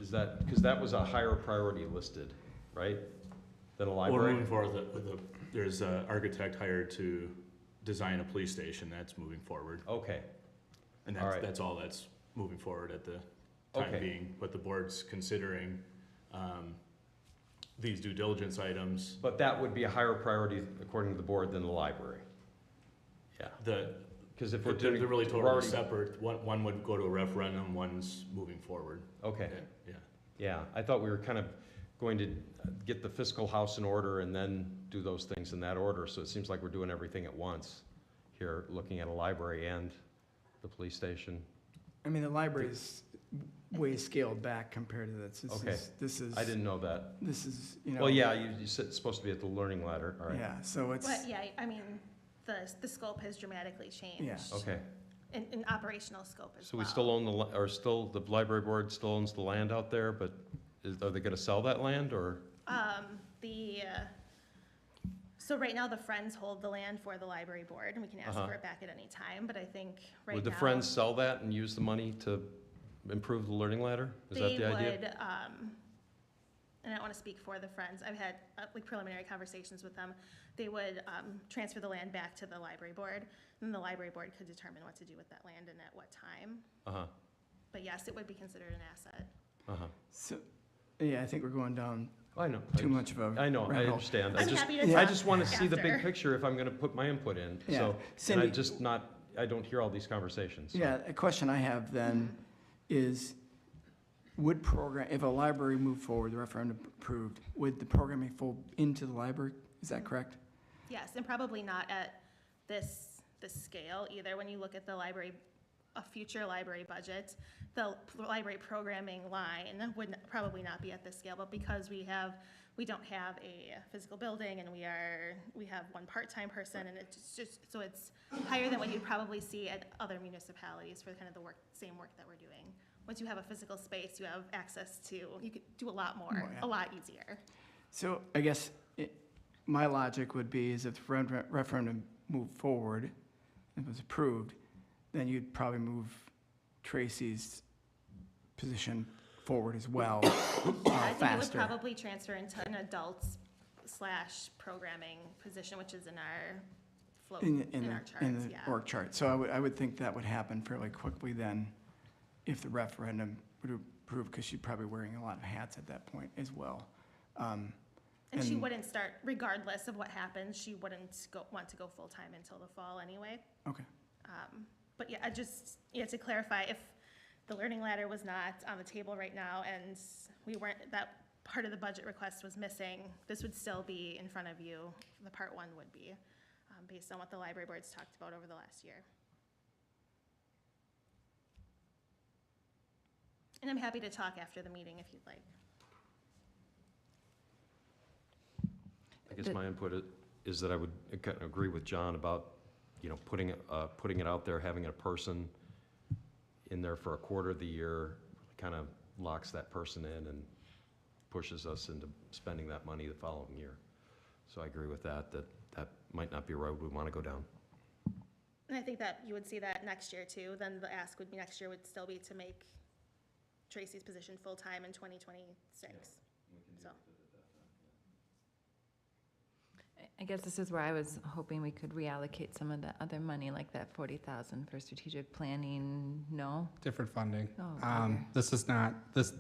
Is that, because that was a higher priority listed, right, than a Well, library? moving forward, there's an architect hired to design a police station, that's moving forward. Okay, And All right. that's all that's moving forward at the time Okay. being. But the board's considering these due diligence items. but that would be a higher priority according to the board than the library. Yeah, because if we're They're doing. really we're totally already- separate. One would go to a referendum, one's moving forward. Okay, Yeah. yeah, I thought we were kind of going to get the fiscal house in order and then do those things in that order, so it seems like we're doing everything at once here, looking at a library and the police station. I mean, the library's way scaled back compared to this. Okay. This is. I didn't know that. This is, Well, yeah, you said it's supposed to be at the learning ladder, all right. Yeah, so it's, But yeah, I mean, the scope has dramatically changed. Yeah. Okay, In operational scope as so well. we still own the library board still owns the land out there, but are they gonna sell that land, or? So right now, the Friends hold the land for the library board, and we can ask Uh-huh. for it back at any time, but I think right now. Would the Friends sell that and use the money to improve the learning ladder? Is that the idea? They would, and I don't want to speak for the Friends, I've had like preliminary conversations with them. They would transfer the land back to the library board, and the library board could determine what to do with that land and at what time. Uh-huh, But yes, it would be considered an asset. uh-huh. so, yeah, I think we're going down I know. too much of a. I know, I rabbit hole. understand. I'm happy to I talk just want to see the big after. picture if I'm gonna put my input in, Yeah. so. And Cindy- I don't hear all these conversations. so. Yeah, a question I have then is, if a library moved forward, the referendum approved, would the programming fold into the library? Is that correct? Yes, and probably not at this scale either. When you look at the library, a future library budget, the library programming line would probably not be at this scale, but because we don't have a physical building and we have one part-time person, and it's just, so it's higher than what you'd probably see at other municipalities for kind of the same work that we're doing. Once you have a physical space, you have access to, you could do a lot more, More, yeah. a lot easier. So I guess my logic would be is if the referendum moved forward and was approved, then you'd probably move Tracy's position forward as well, I think it would faster. probably transfer into an adults/programming position, which is in our flow, in our charts, In the yeah. org chart. So I would think that would happen fairly quickly then if the referendum would approve, because she's probably wearing a lot of hats at that point as well. And she and- wouldn't start, regardless of what happens, she wouldn't want to go full-time until the fall anyway. Okay. But yeah, to clarify, if the learning ladder was not on the table right now and that part of the budget request was missing, this would still be in front of you, the part one would be, based on what the library board's talked about over the last year. And I'm happy to talk after the meeting if you'd like. I guess my input is that I would kind of agree with John about, putting it out there, having a person in there for a quarter of the year, kind of locks that person in and pushes us into spending that money the following year. So I agree with that might not be a road we want to go down. And I think that you would see that next year too. Then the ask would be next year would still be to make Tracy's position full-time in 2026. So, I guess this is where I was hoping we could reallocate some of the other money, like that 40,000 for strategic planning, no? Different funding. Oh, okay. This is not,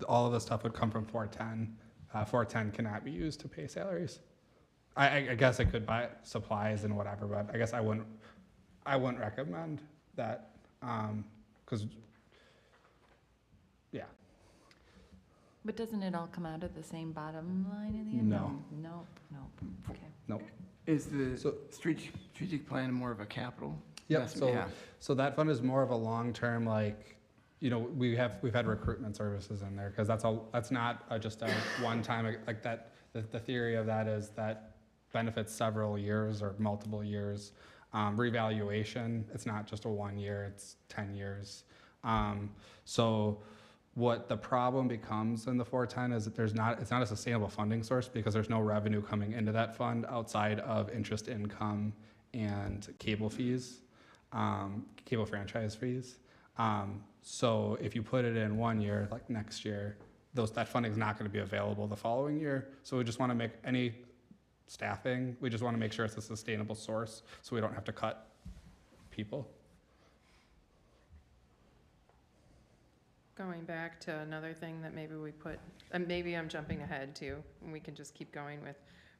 all of this stuff would come from 410. 410 cannot be used to pay salaries. I guess I could buy supplies and whatever, but I guess I wouldn't recommend that, because, yeah. But doesn't it all come out of the same bottom line in the end? No. Nope, okay. Nope. Is the So- strategic plan more of a capital Yep, investment? Yeah. so that fund is more of a long-term, like, we've had recruitment services in there, because that's not just a one-time, like that, the theory of that is that benefits several years or multiple years. Revaluation, it's not just a 1 year, it's 10 years. So what the problem becomes in the 410 is that it's not a sustainable funding source because there's no revenue coming into that fund outside of interest income and cable fees, cable franchise fees. So if you put it in 1 year, like next year, that funding is not going to be available the following year. So we just want to make any staffing, we just want to make sure it's a sustainable source so we don't have to cut people. Going back to another thing that maybe we put, and maybe I'm jumping ahead too, and we can just keep going with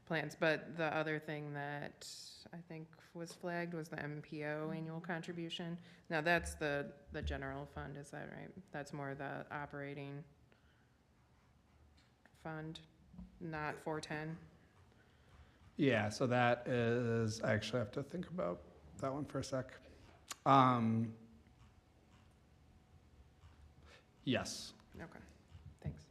plans, but the other thing that I think was flagged was the MPO annual contribution. Now, that's the general fund, is that right? That's more the operating fund, not 410? Yeah, so that is, I actually have to think about that one for a sec. Yes. Okay, thanks.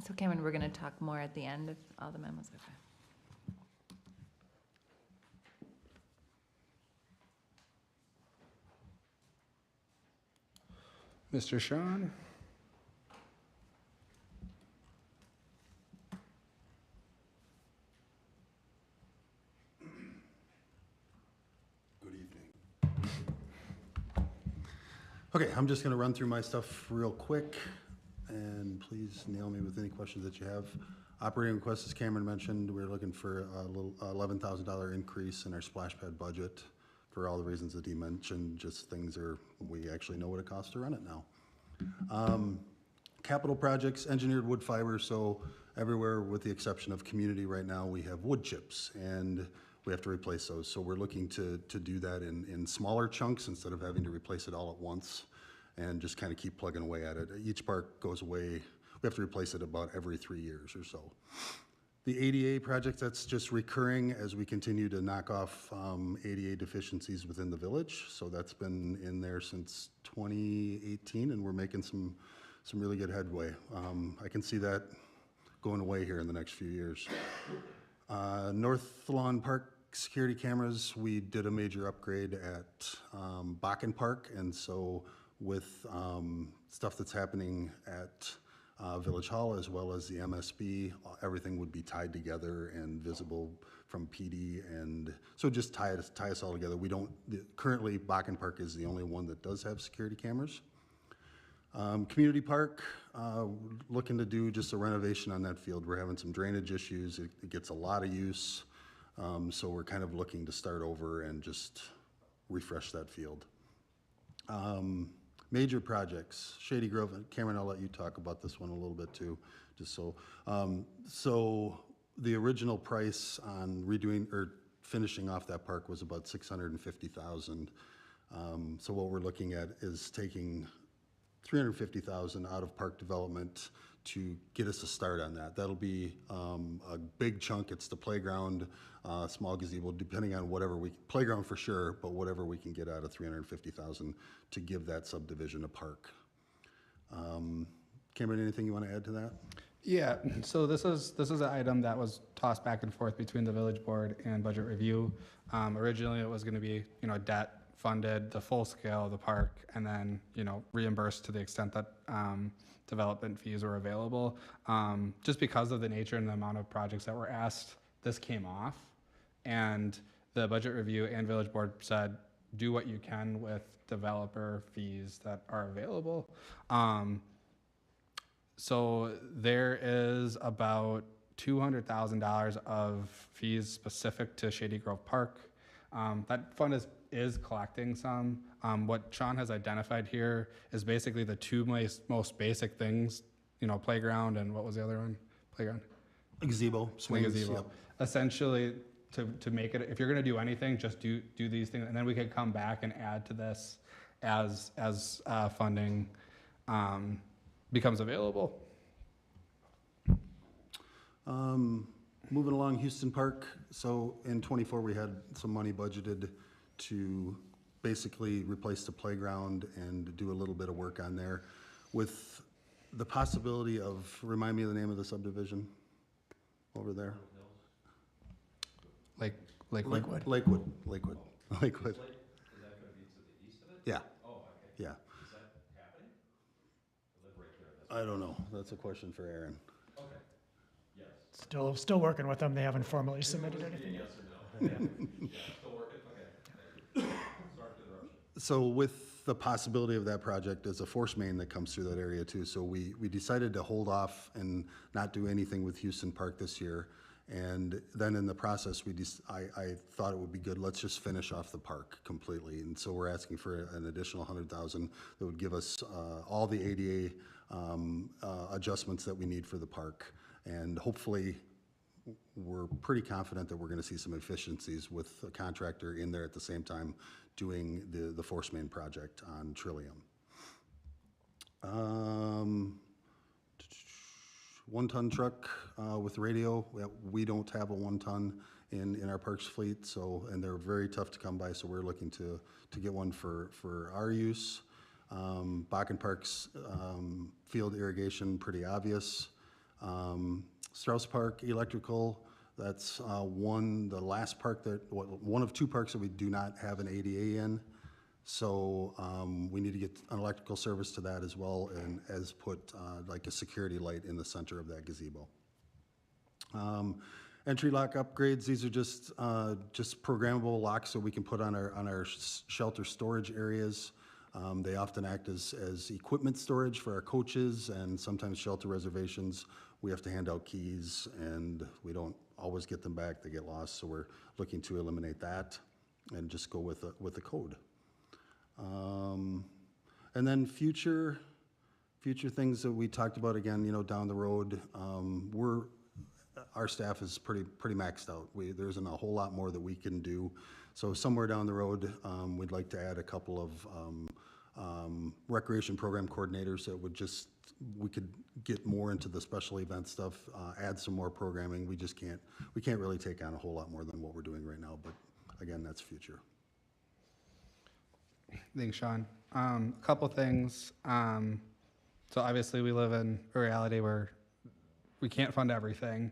So Cameron, we're gonna talk more at the end of all the memos, okay? Mr. Sean? Good evening. Okay, I'm just gonna run through my stuff real quick, and please nail me with any questions that you have. Operating requests, as Cameron mentioned, we're looking for a little $11,000 increase in our splash pad budget for all the reasons that he mentioned, just we actually know what it costs to run it now. Capital projects, engineered wood fiber, so everywhere with the exception of community right now, we have wood chips, and we have to replace those. So we're looking to do that in smaller chunks instead of having to replace it all at once and just kind of keep plugging away at it. Each part goes away, we have to replace it about every 3 years or so. The ADA project, that's just recurring as we continue to knock off ADA deficiencies within the village. So that's been in there since 2018, and we're making some really good headway. I can see that going away here in the next few years. North Lawn Park security cameras, we did a major upgrade at Bakken Park, and so with stuff that's happening at Village Hall as well as the MSB, everything would be tied together and visible from PD, and so just tie us all together. Currently Bakken Park is the only one that does have security cameras. Community Park, looking to do just a renovation on that field. We're having some drainage issues. It gets a lot of use, so we're kind of looking to start over and just refresh that field. Major projects, Shady Grove, Cameron, I'll let you talk about this one a little bit too, just so. So the original price on redoing or finishing off that park was about $650,000. So what we're looking at is taking $350,000 out of park development to get us a start on that. That'll be a big chunk. It's the playground, small gazebo, depending on playground for sure, but whatever we can get out of $350,000 to give that subdivision a park. Cameron, anything you want to add to that? Yeah, so this is an item that was tossed back and forth between the village board and budget review. Originally, it was going to be, debt funded, the full scale of the park, and then, reimbursed to the extent that development fees were available. Just because of the nature and the amount of projects that were asked, this came off. And the budget review and village board said, do what you can with developer fees that are available. So there is about $200,000 of fees specific to Shady Grove Park. That fund is collecting some. What Sean has identified here is basically the two most basic things, playground and what was the other one? Playground. Gazebo, swings, Gazebo. yep. Essentially, to make it, if you're gonna do anything, just do these things, and then we could come back and add to this as funding becomes available. Moving along, Houston Park. So in '24, we had some money budgeted to basically replace the playground and do a little bit of work on there with the possibility of, remind me of the name of the subdivision over there? Lakewood. Lakewood. Is that gonna be to the east of it? Yeah, Oh, okay. yeah. Is that happening? I live right there. I don't know. That's a question for Aaron. Okay. Yes. Still working with them. They haven't formally submitted anything yet. Yes or no? Yeah, still working? Okay. Sorry for the interruption. So with the possibility of that project, there's a force main that comes through that area too. So we decided to hold off and not do anything with Houston Park this year. And then in the process, I thought it would be good, let's just finish off the park completely. And so we're asking for an additional 100,000 that would give us all the ADA adjustments that we need for the park. And hopefully, we're pretty confident that we're gonna see some efficiencies with a contractor in there at the same time doing the force main project on Trillium. 1-ton truck with radio. We don't have a 1-ton in our parks fleet, so, and they're very tough to come by, so we're looking to get one for our use. Bakken Park's field irrigation, pretty obvious. Strauss Park Electrical, that's the last park one of two parks that we do not have an ADA in. So we need to get an electrical service to that as well, and as put like a security light in the center of that gazebo. Entry lock upgrades, these are just programmable locks that we can put on our shelter storage areas. They often act as equipment storage for our coaches, and sometimes shelter reservations. We have to hand out keys, and we don't always get them back, they get lost, so we're looking to eliminate that and just go with the code. And then future things that we talked about again, down the road, our staff is pretty maxed out. There isn't a whole lot more that we can do. So somewhere down the road, we'd like to add a couple of recreation program coordinators that we could get more into the special event stuff, add some more programming. We can't really take on a whole lot more than what we're doing right now, but again, that's future. Thanks, Sean. A couple things. So obviously we live in a reality where we can't fund everything.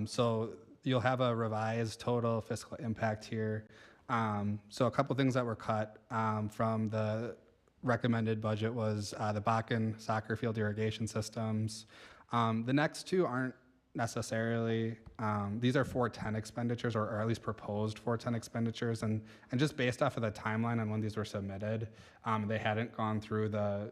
So you'll have a revised total fiscal impact here. So a couple things that were cut from the recommended budget was the Bakken soccer field irrigation systems. The next two aren't necessarily, these are 410 expenditures, or at least proposed 410 expenditures, and just based off of the timeline on when these were submitted, they hadn't gone through the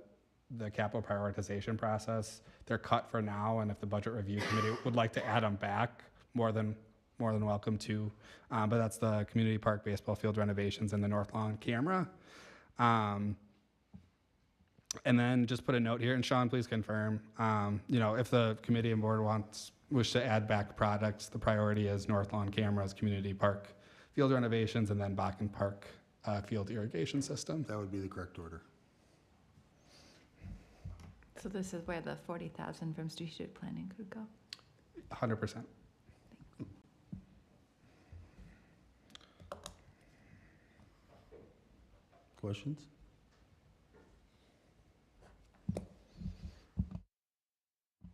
capital prioritization process. They're cut for now, and if the budget review committee would like to add them back, more than welcome to. But that's the community park baseball field renovations and the North Lawn camera. And then just put a note here, and Sean, please confirm, if the committee and board wish to add back products, the priority is North Lawn cameras, community park field renovations, and then Bakken Park field irrigation system. That would be the correct order. So this is where the 40,000 from strategic planning could go? 100%. Questions?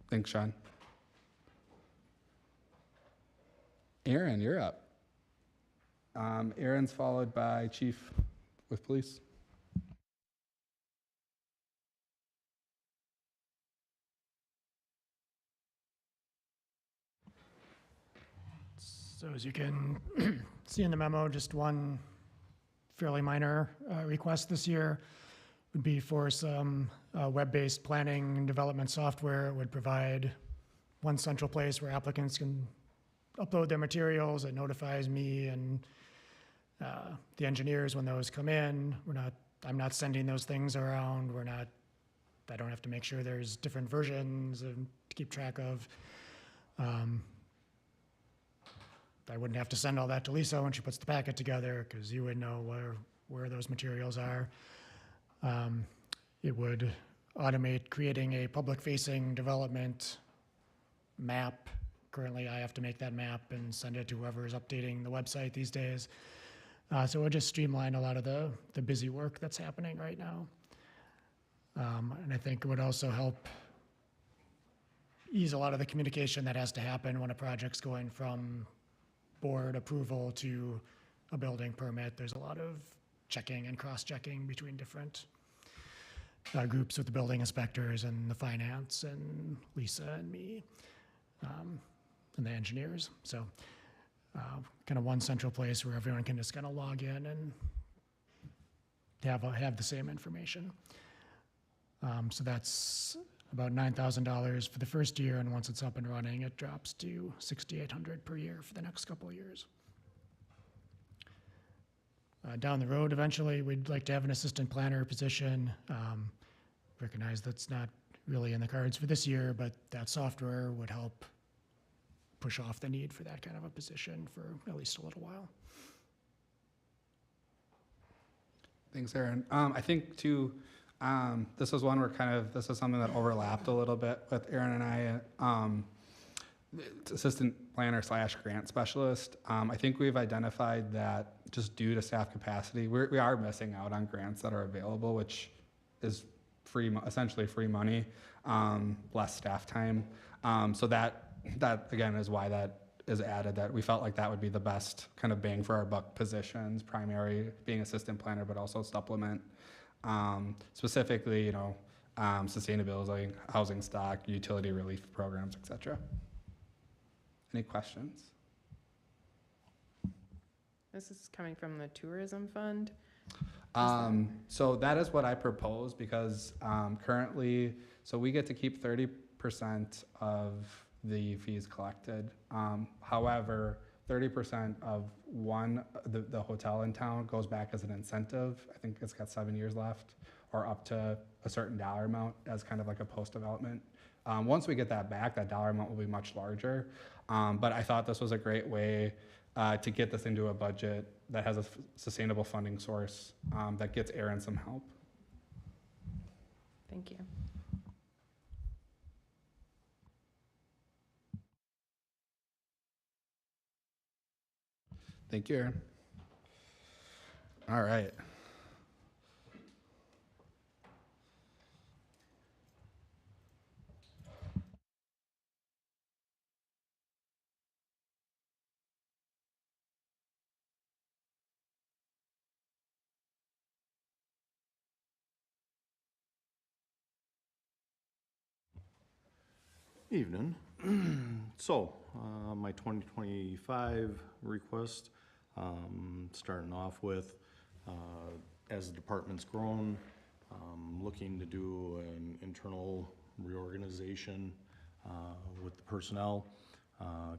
Thanks, Sean. Aaron, you're up. Aaron's followed by Chief with Police. So as you can see in the memo, just one fairly minor request this year. would be for some web-based planning and development software. It would provide one central place where applicants can upload their materials. It notifies me and the engineers when those come in. I'm not sending those things around. I don't have to make sure there's different versions and to keep track of. I wouldn't have to send all that to Lisa when she puts the packet together, because you would know where those materials are. It would automate creating a public-facing development map. Currently, I have to make that map and send it to whoever is updating the website these days. So it would just streamline a lot of the busy work that's happening right now. And I think it would also help ease a lot of the communication that has to happen when a project's going from board approval to a building permit. There's a lot of checking and cross-checking between different groups with the building inspectors and the finance and Lisa and me and the engineers. So kind of one central place where everyone can just kind of log in and have the same information. So that's about $9,000 for the first year, and once it's up and running, it drops to $6,800 per year for the next couple of years. Down the road, eventually, we'd like to have an assistant planner position. Recognize that's not really in the cards for this year, but that software would help push off the need for that kind of a position for at least a little while. Thanks, Aaron. I think too, this was one where this is something that overlapped a little bit with Aaron and I. Assistant planner / grant specialist. I think we've identified that just due to staff capacity, we are missing out on grants that are available, which is essentially free money, less staff time. So that again is why that is added, that we felt like that would be the best kind of bang for our buck positions, primary being assistant planner, but also supplement. Specifically, sustainability, housing stock, utility relief programs, et cetera. Any questions? This is coming from the tourism fund. So that is what I propose, because currently, so we get to keep 30% of the fees collected. However, 30% of the hotel in town goes back as an incentive. I think it's got 7 years left, or up to a certain dollar amount as kind of like a post-development. Once we get that back, that dollar amount will be much larger. But I thought this was a great way to get this into a budget that has a sustainable funding source that gets Aaron some help. Thank you. Thank you, Aaron. All right. Evening. So, my 2025 request, starting off with, as the department's grown, looking to do an internal reorganization with the personnel,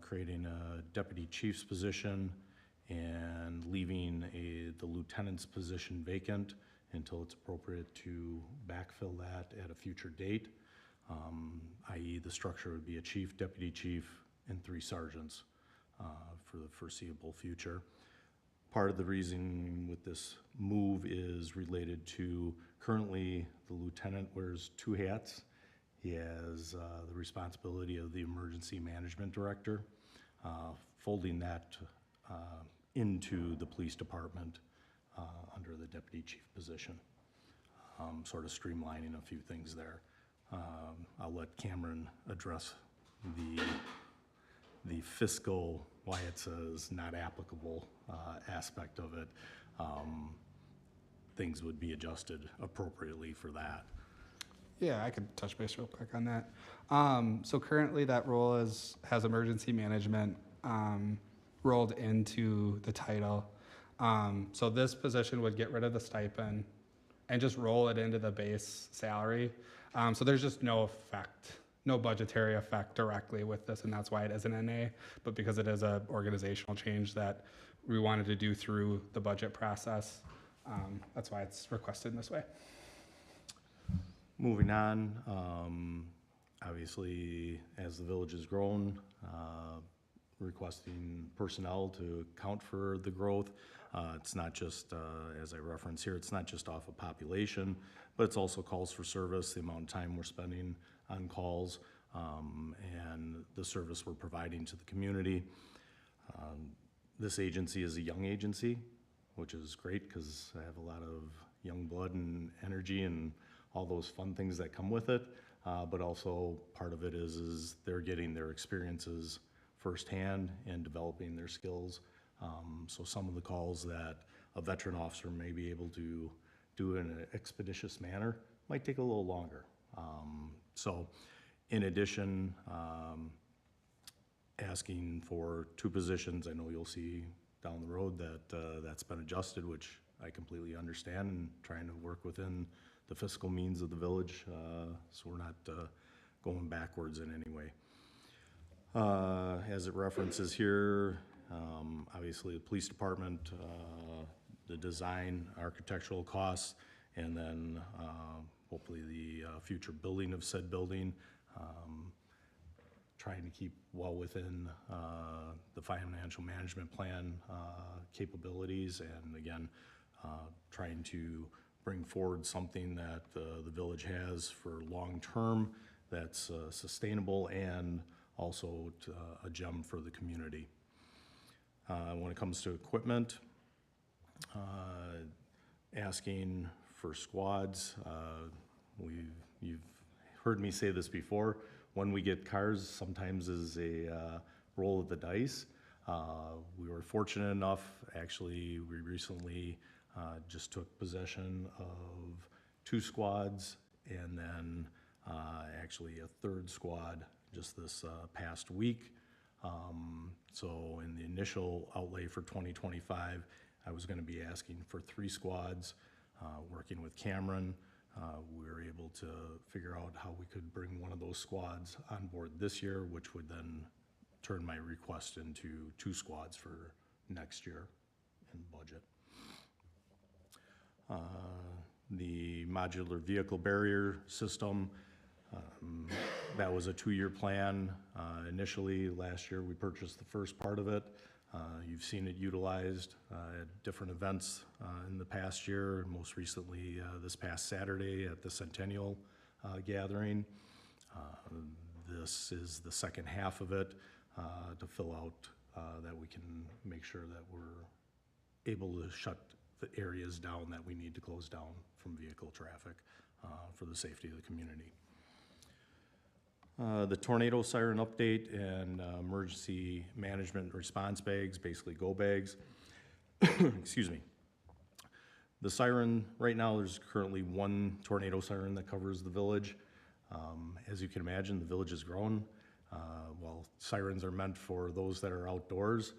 creating a deputy chief's position and leaving the lieutenant's position vacant until it's appropriate to backfill that at a future date. I.e. the structure would be a chief, deputy chief, and 3 sergeants for the foreseeable future. Part of the reason with this move is related to currently the lieutenant wears 2 hats. He has the responsibility of the emergency management director, folding that into the police department under the deputy chief position, sort of streamlining a few things there. I'll let Cameron address the fiscal, why it says not applicable aspect of it. Things would be adjusted appropriately for that. Yeah, I could touch base real quick on that. So currently that role has emergency management rolled into the title. So this position would get rid of the stipend and just roll it into the base salary. So there's just no effect, no budgetary effect directly with this, and that's why it is an NA. But because it is a organizational change that we wanted to do through the budget process, that's why it's requested in this way. Moving on, obviously, as the village has grown, requesting personnel to account for the growth. It's not just, as I reference here, it's not just off of population, but it's also calls for service, the amount of time we're spending on calls, and the service we're providing to the community. This agency is a young agency, which is great because I have a lot of young blood and energy and all those fun things that come with it. But also part of it is they're getting their experiences firsthand and developing their skills. So some of the calls that a veteran officer may be able to do in an expeditious manner might take a little longer. So in addition, asking for 2 positions, I know you'll see down the road that that's been adjusted, which I completely understand, and trying to work within the fiscal means of the village, so we're not going backwards in any way. As it references here, obviously the police department, the design, architectural costs, and then hopefully the future building of said building, trying to keep well within the financial management plan capabilities, and again, trying to bring forward something that the village has for long-term that's sustainable and also a gem for the community. When it comes to equipment, asking for squads, you've heard me say this before, when we get cars, sometimes is a roll of the dice. We were fortunate enough, actually, we recently just took possession of 2 squads and then actually a 3rd squad just this past week. So in the initial outlay for 2025, I was going to be asking for 3 squads. Working with Cameron, we were able to figure out how we could bring one of those squads on board this year, which would then turn my request into 2 squads for next year in budget. The modular vehicle barrier system, that was a 2-year plan. Initially, last year, we purchased the first part of it. You've seen it utilized at different events in the past year, most recently this past Saturday at the Centennial Gathering. This is the second half of it to fill out that we can make sure that we're able to shut the areas down that we need to close down from vehicle traffic for the safety of the community. The tornado siren update and emergency management response bags, basically go bags. Excuse me. The siren, right now there's currently 1 tornado siren that covers the village. As you can imagine, the village has grown. While sirens are meant for those that are outdoors,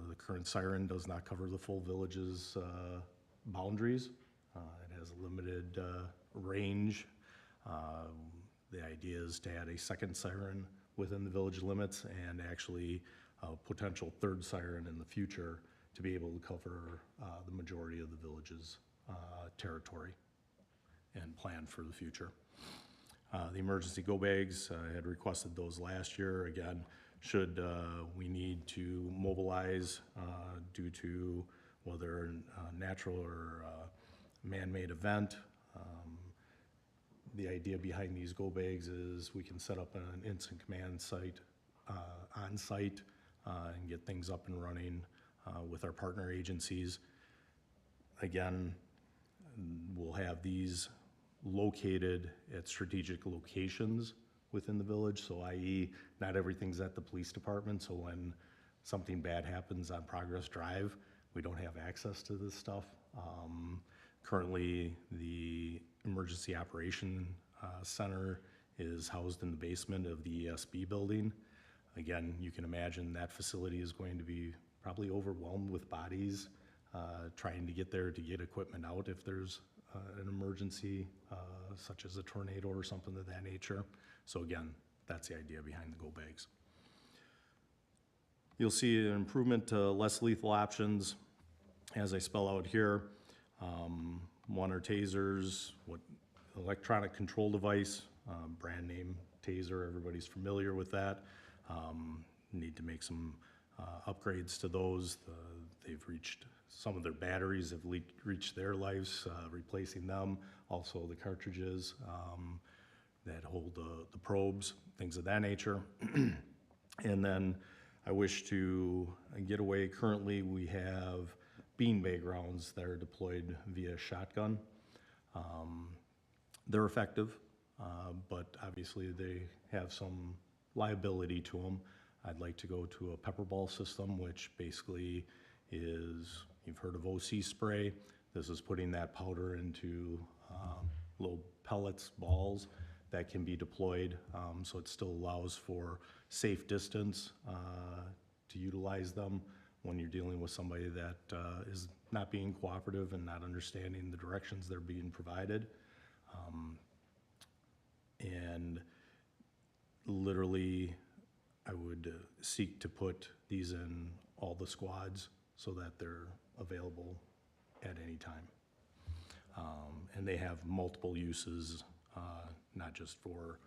the current siren does not cover the full village's boundaries. It has a limited range. The idea is to add a 2nd siren within the village limits and actually a potential 3rd siren in the future to be able to cover the majority of the village's territory and plan for the future. The emergency go bags, I had requested those last year. Again, should we need to mobilize due to whether a natural or man-made event. The idea behind these go bags is we can set up an instant command site on site and get things up and running with our partner agencies. Again, we'll have these located at strategic locations within the village, so i.e. not everything's at the police department, so when something bad happens on Progress Drive, we don't have access to this stuff. Currently, the Emergency Operation Center is housed in the basement of the ESB building. Again, you can imagine that facility is going to be probably overwhelmed with bodies trying to get there to get equipment out if there's an emergency, such as a tornado or something of that nature. So again, that's the idea behind the go bags. You'll see an improvement to less lethal options, as I spell out here. One are tasers, what electronic control device, brand name taser, everybody's familiar with that. Need to make some upgrades to those. They've reached, some of their batteries have reached their lives, replacing them. Also the cartridges that hold the probes, things of that nature. And then I wish to get away. Currently, we have beanbag rounds that are deployed via shotgun. They're effective, but obviously they have some liability to them. I'd like to go to a pepper ball system, which basically is, you've heard of OC spray. This is putting that powder into little pellets, balls that can be deployed, so it still allows for safe distance to utilize them when you're dealing with somebody that is not being cooperative and not understanding the directions they're being provided. And literally, I would seek to put these in all the squads so that they're available at any time. And they have multiple uses, not just for,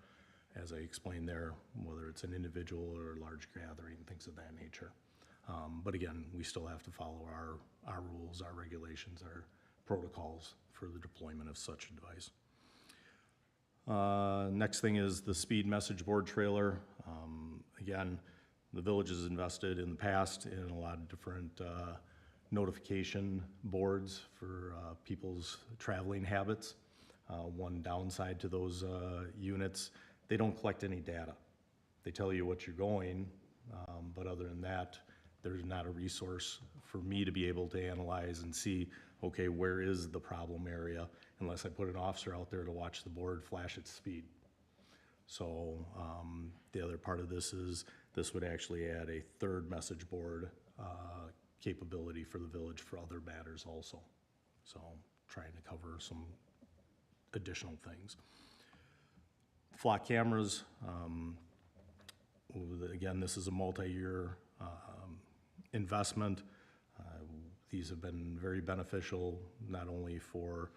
as I explained there, whether it's an individual or a large gathering, things of that nature. But again, we still have to follow our rules, our regulations, our protocols for the deployment of such a device. Next thing is the speed message board trailer. Again, the village has invested in the past in a lot of different notification boards for people's traveling habits. One downside to those units, they don't collect any data. They tell you what you're going, but other than that, there's not a resource for me to be able to analyze and see, okay, where is the problem area, unless I put an officer out there to watch the board flash its speed. So the other part of this is, this would actually add a third message board capability for the village for other matters also. So trying to cover some additional things. Flock cameras, again, this is a multi-year investment. These have been very beneficial, not only for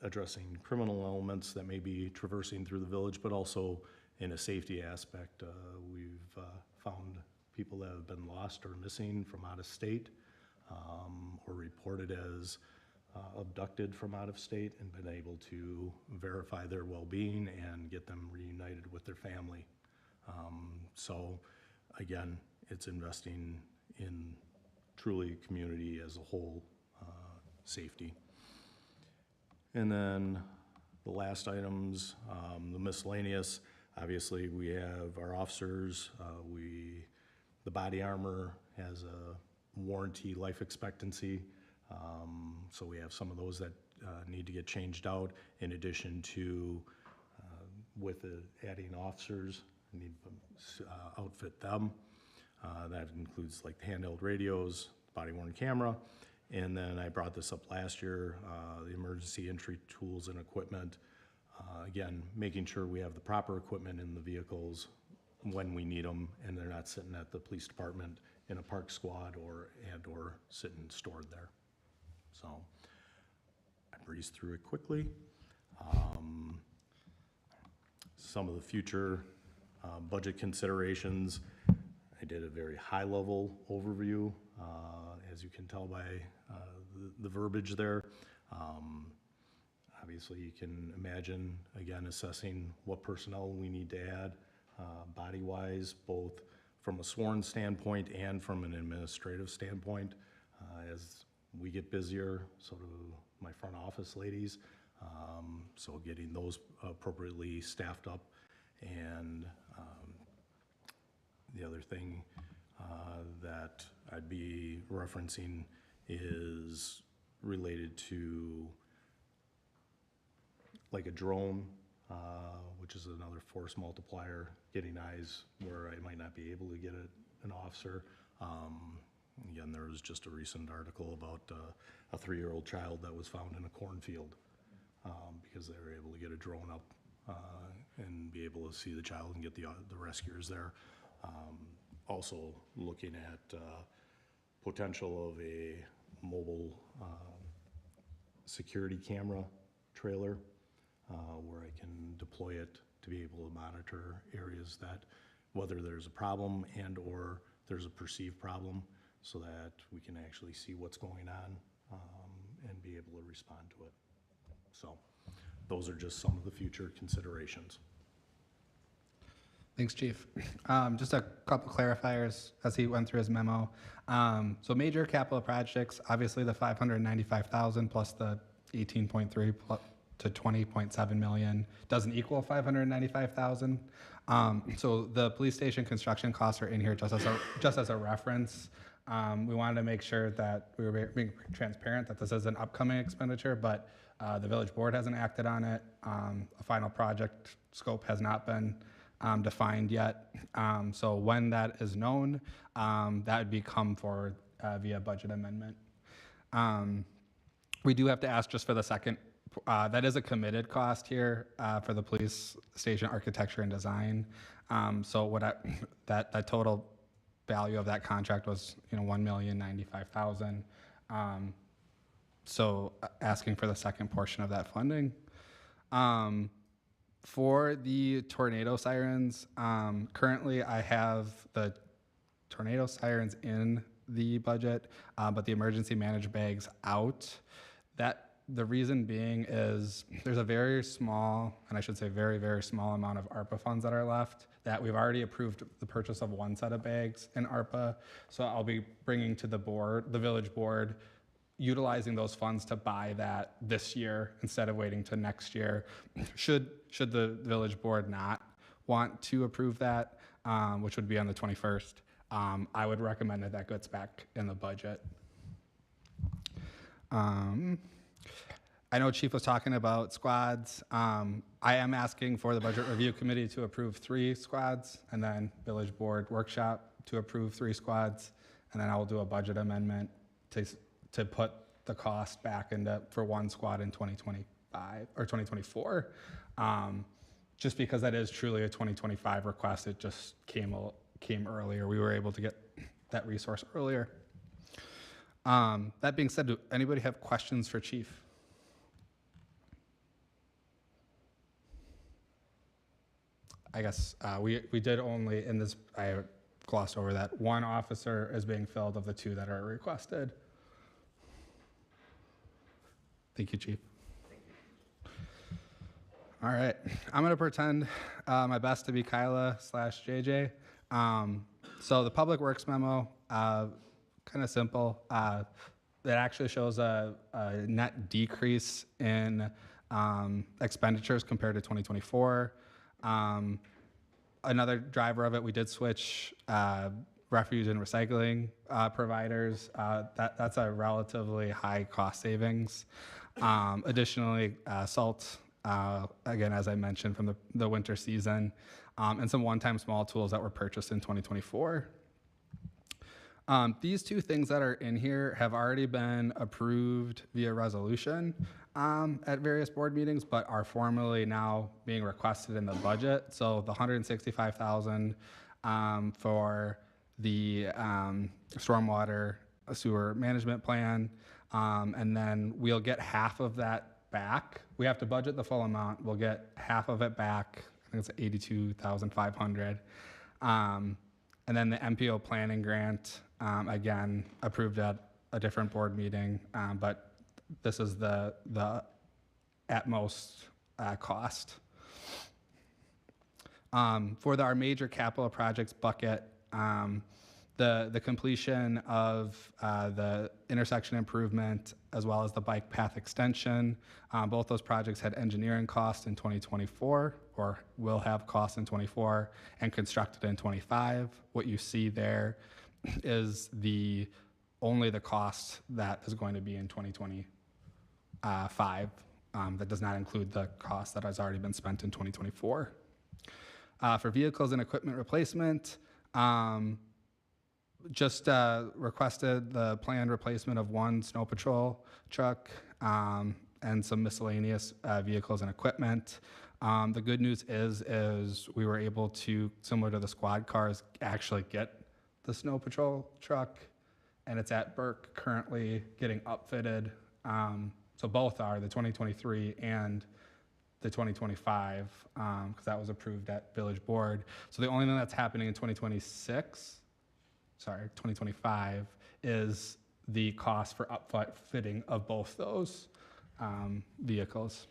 addressing criminal elements that may be traversing through the village, but also in a safety aspect. We've found people that have been lost or missing from out of state, or reported as abducted from out of state, and been able to verify their well-being and get them reunited with their family. So again, it's investing in truly community as a whole, safety. And then the last items, the miscellaneous, obviously we have our officers, the body armor has a warranty life expectancy, so we have some of those that need to get changed out, in addition to with adding officers, need to outfit them. That includes like the handheld radios, body-worn camera, and then I brought this up last year, the emergency entry tools and equipment. Again, making sure we have the proper equipment in the vehicles when we need them, and they're not sitting at the police department in a park squad or sitting stored there. So I breezed through it quickly. Some of the future budget considerations, I did a very high-level overview, as you can tell by the verbiage there. Obviously, you can imagine, again, assessing what personnel we need to add, body-wise, both from a sworn standpoint and from an administrative standpoint. As we get busier, so do my front office ladies, so getting those appropriately staffed up. And the other thing that I'd be referencing is related to like a drone, which is another force multiplier, getting eyes where I might not be able to get an officer. Again, there was just a recent article about a 3-year-old child that was found in a cornfield. because they were able to get a drone up and be able to see the child and get the rescuers there. Also looking at potential of a mobile security camera trailer where I can deploy it to be able to monitor areas that, whether there's a problem and or there's a perceived problem, so that we can actually see what's going on and be able to respond to it. So those are just some of the future considerations. Thanks, Chief. Just a couple clarifiers as he went through his memo. So major capital projects, obviously the 595,000 plus the 18.3 to 20.7 million doesn't equal 595,000. So the police station construction costs are in here just as a reference. We wanted to make sure that we were being transparent that this is an upcoming expenditure, but the village board hasn't acted on it. A final project scope has not been defined yet. So when that is known, that would become forward via budget amendment. We do have to ask just for the second, that is a committed cost here for the police station architecture and design. So that total value of that contract was, $1,095,000. So asking for the second portion of that funding. For the tornado sirens, currently I have the tornado sirens in the budget, but the emergency managed bags out. The reason being is there's a very small, and I should say very, very small amount of ARPA funds that are left that we've already approved the purchase of one set of bags in ARPA. So I'll be bringing to the board, the village board, utilizing those funds to buy that this year instead of waiting to next year. Should the village board not want to approve that, which would be on the 21st, I would recommend that gets back in the budget. I know Chief was talking about squads. I am asking for the Budget Review Committee to approve 3 squads, and then Village Board Workshop to approve 3 squads, and then I will do a budget amendment to put the cost back for 1 squad in 2025 or 2024. Just because that is truly a 2025 request, it just came earlier. We were able to get that resource earlier. That being said, do anybody have questions for Chief? I guess we did only, in this, I glossed over that, 1 officer is being filled of the 2 that are requested. Thank you, Chief. All right, I'm gonna pretend my best to be Kyla/JJ. So the Public Works memo, kind of simple. It actually shows a net decrease in expenditures compared to 2024. Another driver of it, we did switch refuse and recycling providers. That's a relatively high cost savings. Additionally, salt, again, as I mentioned, from the winter season, and some one-time small tools that were purchased in 2024. These 2 things that are in here have already been approved via resolution at various board meetings, but are formally now being requested in the budget. So the $165,000 for the stormwater sewer management plan, and then we'll get half of that back. We have to budget the full amount. We'll get half of it back. I think it's $82,500. And then the MPO planning grant, again, approved at a different board meeting, but this is the at most cost. For our major capital projects bucket, the completion of the intersection improvement as well as the bike path extension, both those projects had engineering costs in 2024 or will have costs in 24 and constructed in 25. What you see there is only the cost that is going to be in 2025. That does not include the cost that has already been spent in 2024. For vehicles and equipment replacement, just requested the planned replacement of 1 snow patrol truck, and some miscellaneous vehicles and equipment. The good news is we were able to, similar to the squad cars, actually get the snow patrol truck, and it's at Burke currently getting upfitted. So both are the 2023 and the 2025, because that was approved at Village Board. So the only thing that's happening in 2025, is the cost for upfitting of both those vehicles.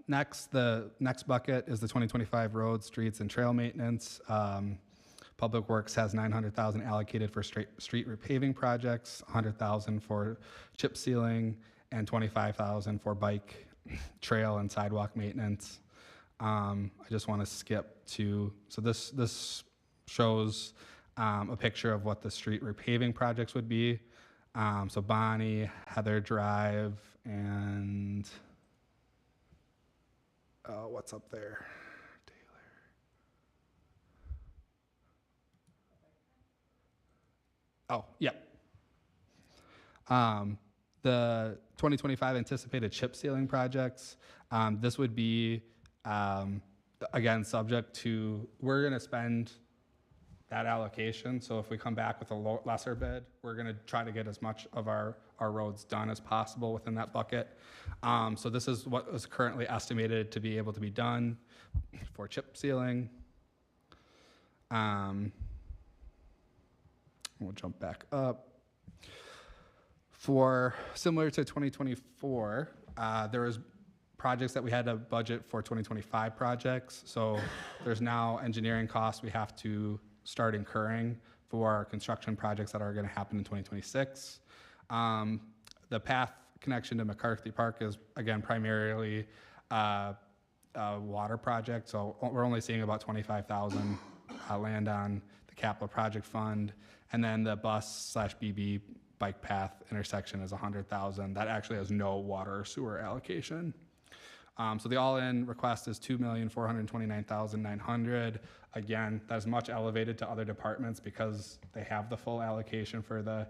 Next, the next bucket is the 2025 road, streets, and trail maintenance. Public Works has $900,000 allocated for street repaving projects, $100,000 for chip sealing, and $25,000 for bike, trail, and sidewalk maintenance. I just want to skip to, so this shows a picture of what the street repaving projects would be. So Bonnie, Heather Drive, and what's up there? Oh, yep. The 2025 anticipated chip sealing projects, this would be, again, subject to, we're going to spend that allocation. So if we come back with a lesser bid, we're going to try to get as much of our roads done as possible within that bucket. So this is what is currently estimated to be able to be done for chip sealing. We'll jump back up. For similar to 2024, there was projects that we had to budget for 2025 projects. So there's now engineering costs we have to start incurring for our construction projects that are going to happen in 2026. The path connection to McCarthy Park is, again, primarily a water project. So we're only seeing about $25,000 land on the capital project fund. And then the bus/BB bike path intersection is $100,000. That actually has no water or sewer allocation. So the all-in request is $2,429,900. Again, that's much elevated to other departments because they have the full allocation for the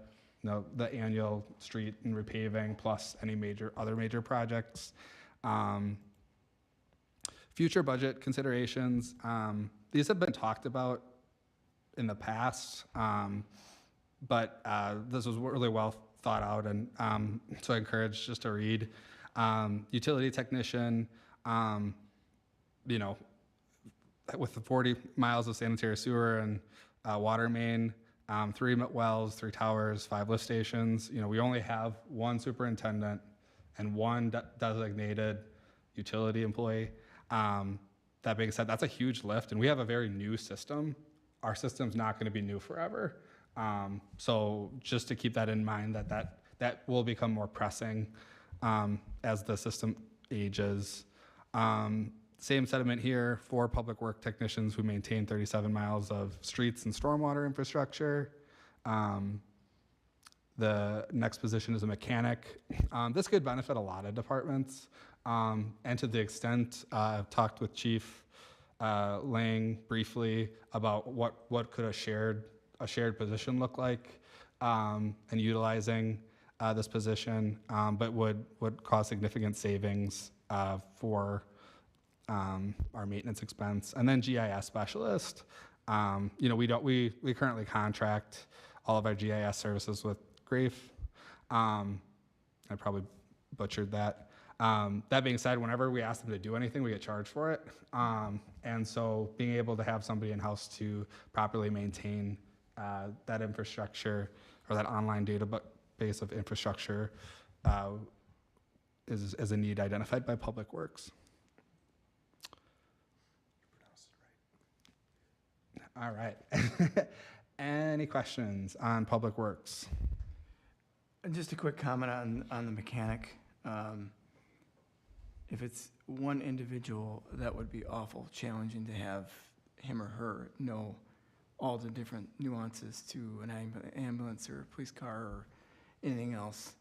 annual street and repaving plus any other major projects. Future budget considerations. These have been talked about in the past, but this was really well thought out, and so I encourage just to read. Utility technician, with the 40 miles of sanitary sewer and water main, 3 wells, 3 towers, 5 lift stations. We only have 1 superintendent and 1 designated utility employee. That being said, that's a huge lift, and we have a very new system. Our system's not going to be new forever. So just to keep that in mind, that will become more pressing as the system ages. Same sentiment here for public work technicians who maintain 37 miles of streets and stormwater infrastructure. The next position is a mechanic. This could benefit a lot of departments. And to the extent I've talked with Chief Lang briefly about what could a shared position look like, and utilizing this position, but would cause significant savings for our maintenance expense. And then GIS specialist. We currently contract all of our GIS services with Grafe. I probably butchered that. That being said, whenever we ask them to do anything, we get charged for it. And so being able to have somebody in-house to properly maintain that infrastructure or that online database of infrastructure is a need identified by Public Works. All right. Any questions on Public Works? And just a quick comment on the mechanic. If it's one individual, that would be awful challenging to have him or her know all the different nuances to an ambulance or a police car or anything else,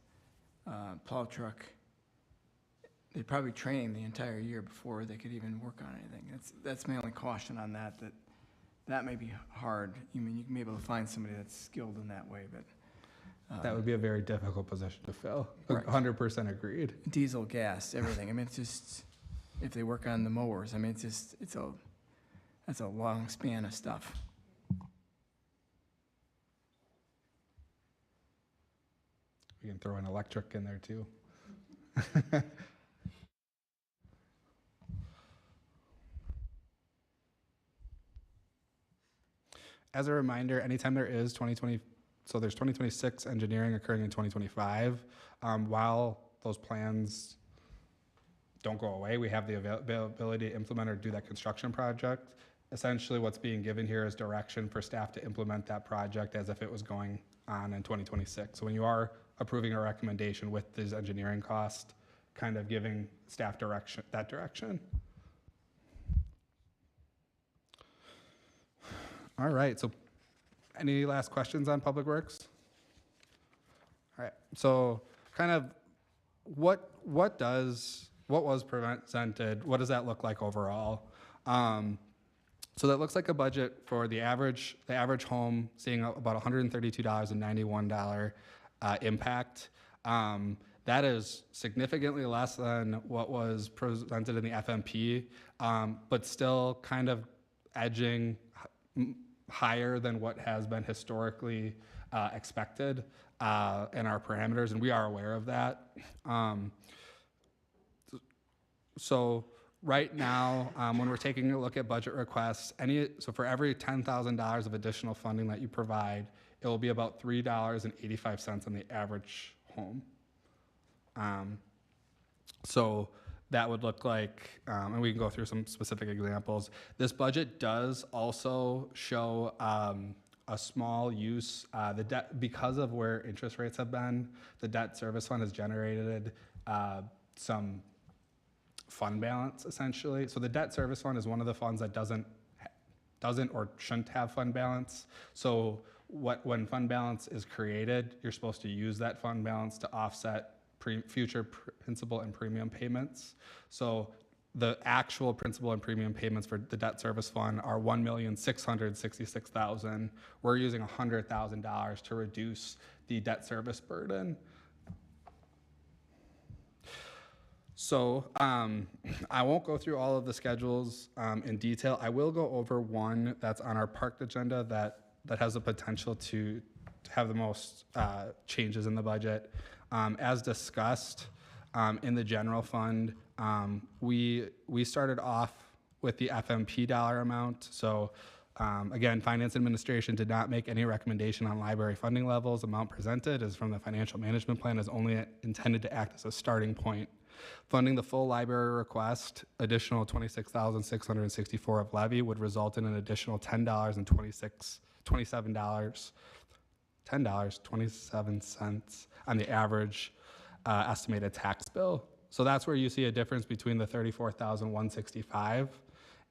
plow truck. They'd probably be training the entire year before they could even work on anything. That's my only caution on that may be hard. You can be able to find somebody that's skilled in that way, but That would be a very difficult position to fill. Right. 100% agreed. Diesel, gas, everything. I mean, it's just, if they work on the mowers, I mean, that's a long span of stuff. We can throw an electric in there too. As a reminder, anytime there is 2020, so there's 2026 engineering occurring in 2025, while those plans don't go away, we have the availability to implement or do that construction project. Essentially, what's being given here is direction for staff to implement that project as if it was going on in 2026. So when you are approving a recommendation with these engineering costs, kind of giving staff direction, that direction. All right, so any last questions on Public Works? All right, so kind of what was presented, what does that look like overall? So that looks like a budget for the average home seeing about $132.91 impact. That is significantly less than what was presented in the FMP, but still kind of edging higher than what has been historically expected in our parameters, and we are aware of that. So right now, when we're taking a look at budget requests, so for every $10,000 of additional funding that you provide, it will be about $3.85 on the average home. So that would look like, and we can go through some specific examples. This budget does also show a small use, the debt, because of where interest rates have been, the debt service fund has generated some fund balance essentially. So the debt service fund is one of the funds that doesn't or shouldn't have fund balance. So when fund balance is created, you're supposed to use that fund balance to offset future principal and premium payments. So the actual principal and premium payments for the debt service fund are $1,666,000. We're using $100,000 to reduce the debt service burden. So I won't go through all of the schedules in detail. I will go over one that's on our parked agenda that has the potential to have the most changes in the budget. As discussed in the general fund, we started off with the FMP dollar amount. So again, Finance Administration did not make any recommendation on library funding levels. The amount presented is from the financial management plan, is only intended to act as a starting point. Funding the full library request, additional $26,664 of levy would result in an additional $10.27 on the average estimated tax bill. So that's where you see a difference between the $34,165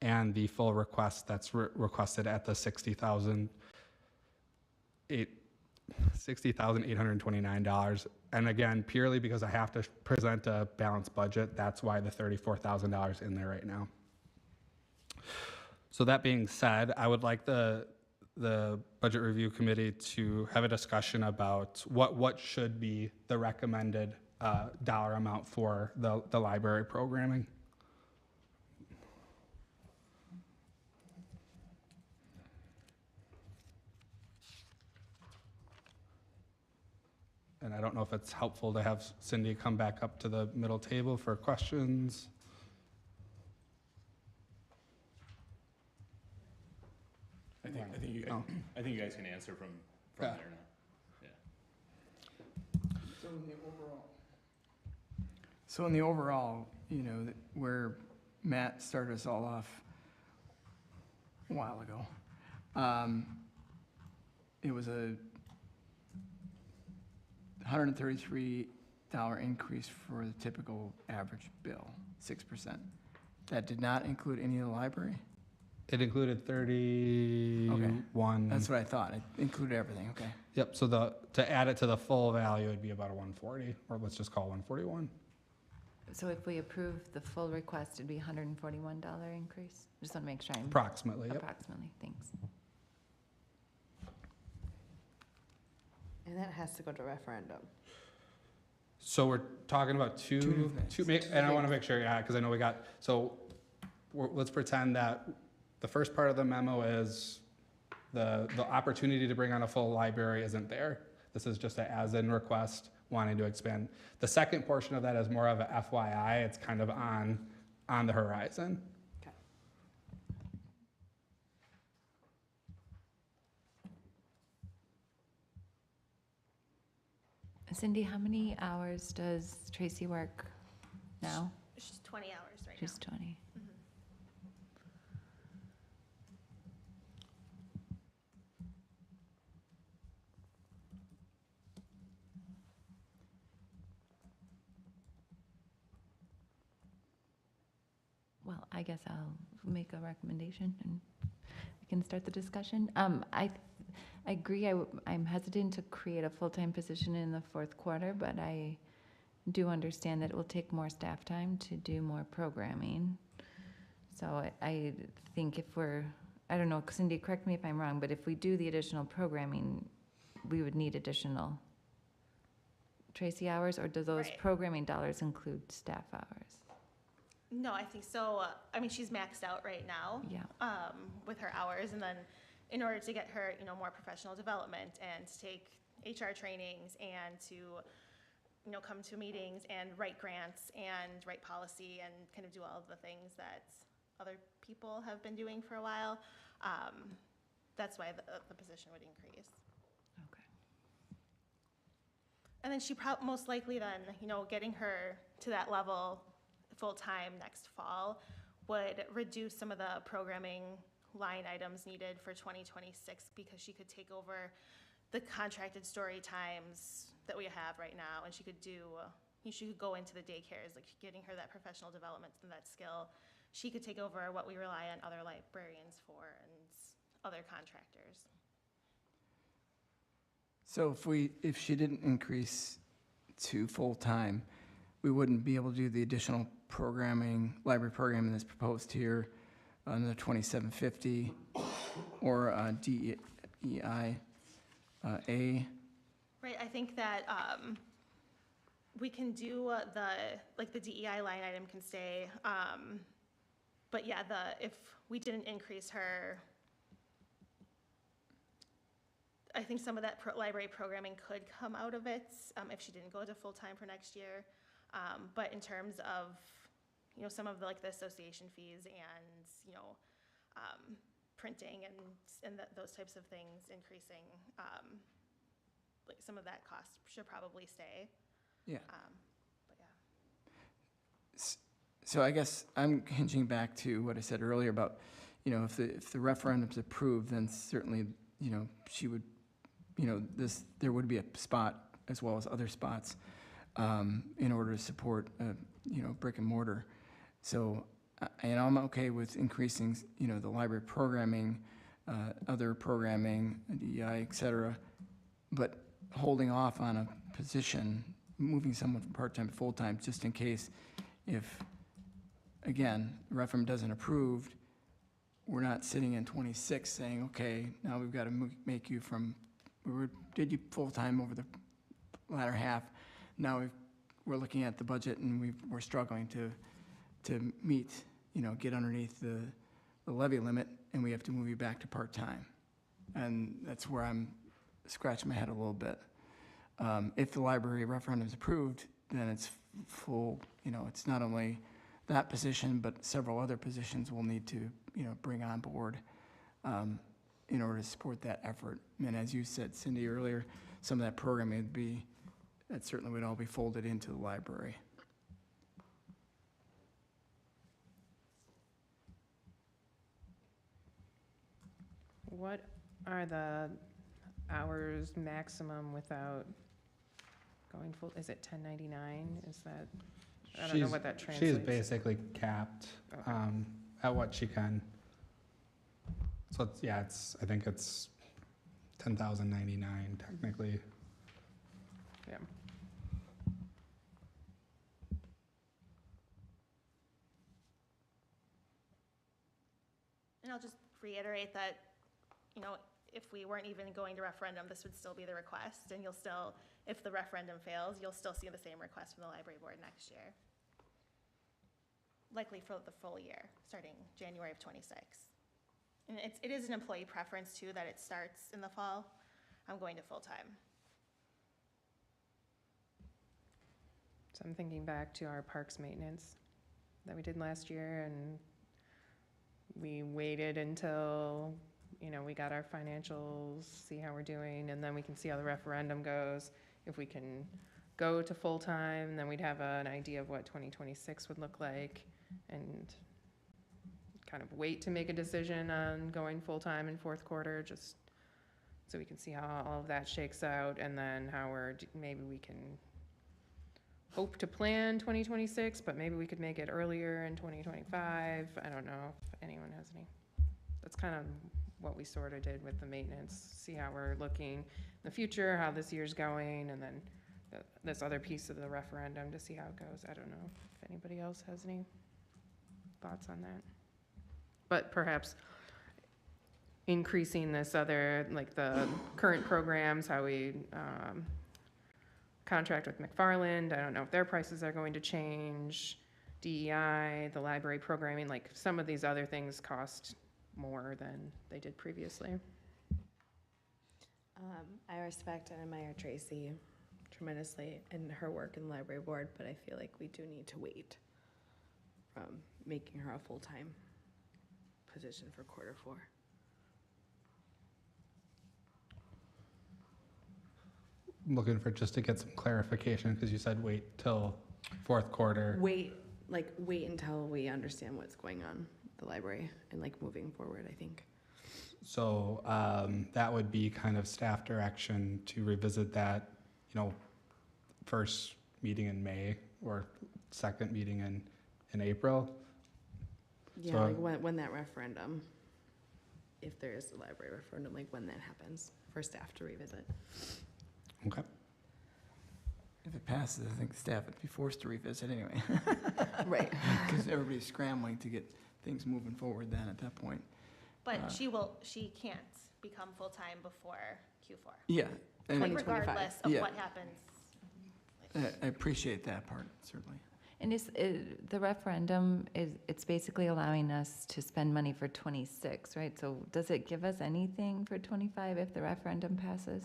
and the full request that's requested at the $60,829. And again, purely because I have to present a balanced budget, that's why the $34,000 in there right now. So that being said, I would like the Budget Review Committee to have a discussion about what should be the recommended dollar amount for the library programming. And I don't know if it's helpful to have Cindy come back up to the middle table for questions. I think you guys can answer from Yeah. there now. Yeah. So in the overall, you know, where Matt started us all off a while ago, it was a $133 increase for the typical average bill, 6%. That did not include any of the library? It included 31. That's what I thought. It included everything, okay. Yep, so to add it to the full value, it'd be about a 140, or let's just call it 141. So if we approve the full request, it'd be $141 increase? Just want to make sure I'm. Approximately, yep. Approximately, thanks. And that has to go to referendum. So we're talking about two, and I want to make sure, yeah, because I know we got, so let's pretend that the first part of the memo is the opportunity to bring on a full library isn't there. This is just an as-in request wanting to expand. The second portion of that is more of a FYI. It's kind of on the horizon. Okay. Cindy, how many hours does Tracy work now? She's 20 hours right She's now. 20. Well, I guess I'll make a recommendation and we can start the discussion. I agree, I'm hesitant to create a full-time position in the fourth quarter, but I do understand that it will take more staff time to do more programming. So I think if I don't know, Cindy, correct me if I'm wrong, but if we do the additional programming, we would need additional Tracy hours, or do those Right. programming dollars include staff hours? No, I think so. I mean, she's maxed out right now. Yeah. With her hours, and then in order to get her, more professional development and to take HR trainings and to, come to meetings and write grants and write policy and kind of do all of the things that other people have been doing for a while. That's why the position would increase. Okay. And then she most likely then, getting her to that level full-time next fall would reduce some of the programming line items needed for 2026 because she could take over the contracted story times that we have right now, and she could go into the daycares, like getting her that professional development and that skill. She could take over what we rely on other librarians for and other contractors. So if she didn't increase to full-time, we wouldn't be able to do the additional library programming that's proposed here under the 2750 or DEI A. Right, I think that we can do the DEI line item can stay, but yeah, if we didn't increase her, I think some of that library programming could come out of it if she didn't go to full-time for next year. But in terms of, some of the association fees and, printing and those types of things increasing, some of that cost should probably stay. Yeah. But yeah. So I guess I'm hinging back to what I said earlier about, if the referendum's approved, then certainly, she would, there would be a spot as well as other spots in order to support, brick and mortar. So, and I'm okay with increasing, the library programming, other programming, DEI, et cetera, but holding off on a position, moving someone from part-time to full-time, just in case if, again, the referendum doesn't approve, we're not sitting in 26 saying, okay, now we've got to make you did you full-time over the latter half. Now we're looking at the budget and we're struggling to meet, get underneath the levy limit, and we have to move you back to part-time. And that's where I'm scratching my head a little bit. If the library referendum is approved, then it's full, it's not only that position, but several other positions we'll need to, bring on board in order to support that effort. And as you said, Cindy, earlier, some of that programming that certainly would all be folded into the library. What are the hours maximum without going full, is it 1099? Is that, I don't know what that translates. She's basically capped at what she can. So I think it's 10,099 technically. Yeah. And I'll just reiterate that, if we weren't even going to referendum, this would still be the request, and you'll still, if the referendum fails, you'll still see the same request from the library board next year. Likely for the full year, starting January of '26. And it is an employee preference too, that it starts in the fall. I'm going to full-time. So I'm thinking back to our parks maintenance that we did last year, and we waited until, we got our financials, see how we're doing, and then we can see how the referendum goes. If we can go to full-time, then we'd have an idea of what 2026 would look like, and kind of wait to make a decision on going full-time in fourth quarter, just so we can see how all of that shakes out, and then maybe we can hope to plan 2026, but maybe we could make it earlier in 2025. I don't know if anyone has any. That's kind of what we sort of did with the maintenance, see how we're looking in the future, how this year's going, and then this other piece of the referendum to see how it goes. I don't know if anybody else has any thoughts on that. But perhaps increasing this other, like the current programs, how we contract with McFarland. I don't know if their prices are going to change. DEI, the library programming, like some of these other things cost more than they did previously. I respect and admire Tracy tremendously and her work in the library board, but I feel like we do need to wait from making her a full-time position for quarter 4. Looking for just to get some clarification, because you said wait till fourth quarter. Wait until we understand what's going on at the library and moving forward, I think. So that would be kind of staff direction to revisit that, first meeting in May or second meeting in April. Yeah, So, when that referendum, if there is a library referendum, when that happens for staff to revisit. Okay. If it passes, I think staff would be forced to revisit anyway. Right. Because everybody's scrambling to get things moving forward then at that point. But she can't become full-time before Q4. Yeah. And 2025. Regardless of Yeah. what happens. I appreciate that part, certainly. And the referendum it's basically allowing us to spend money for 26, right? So does it give us anything for 25 if the referendum passes?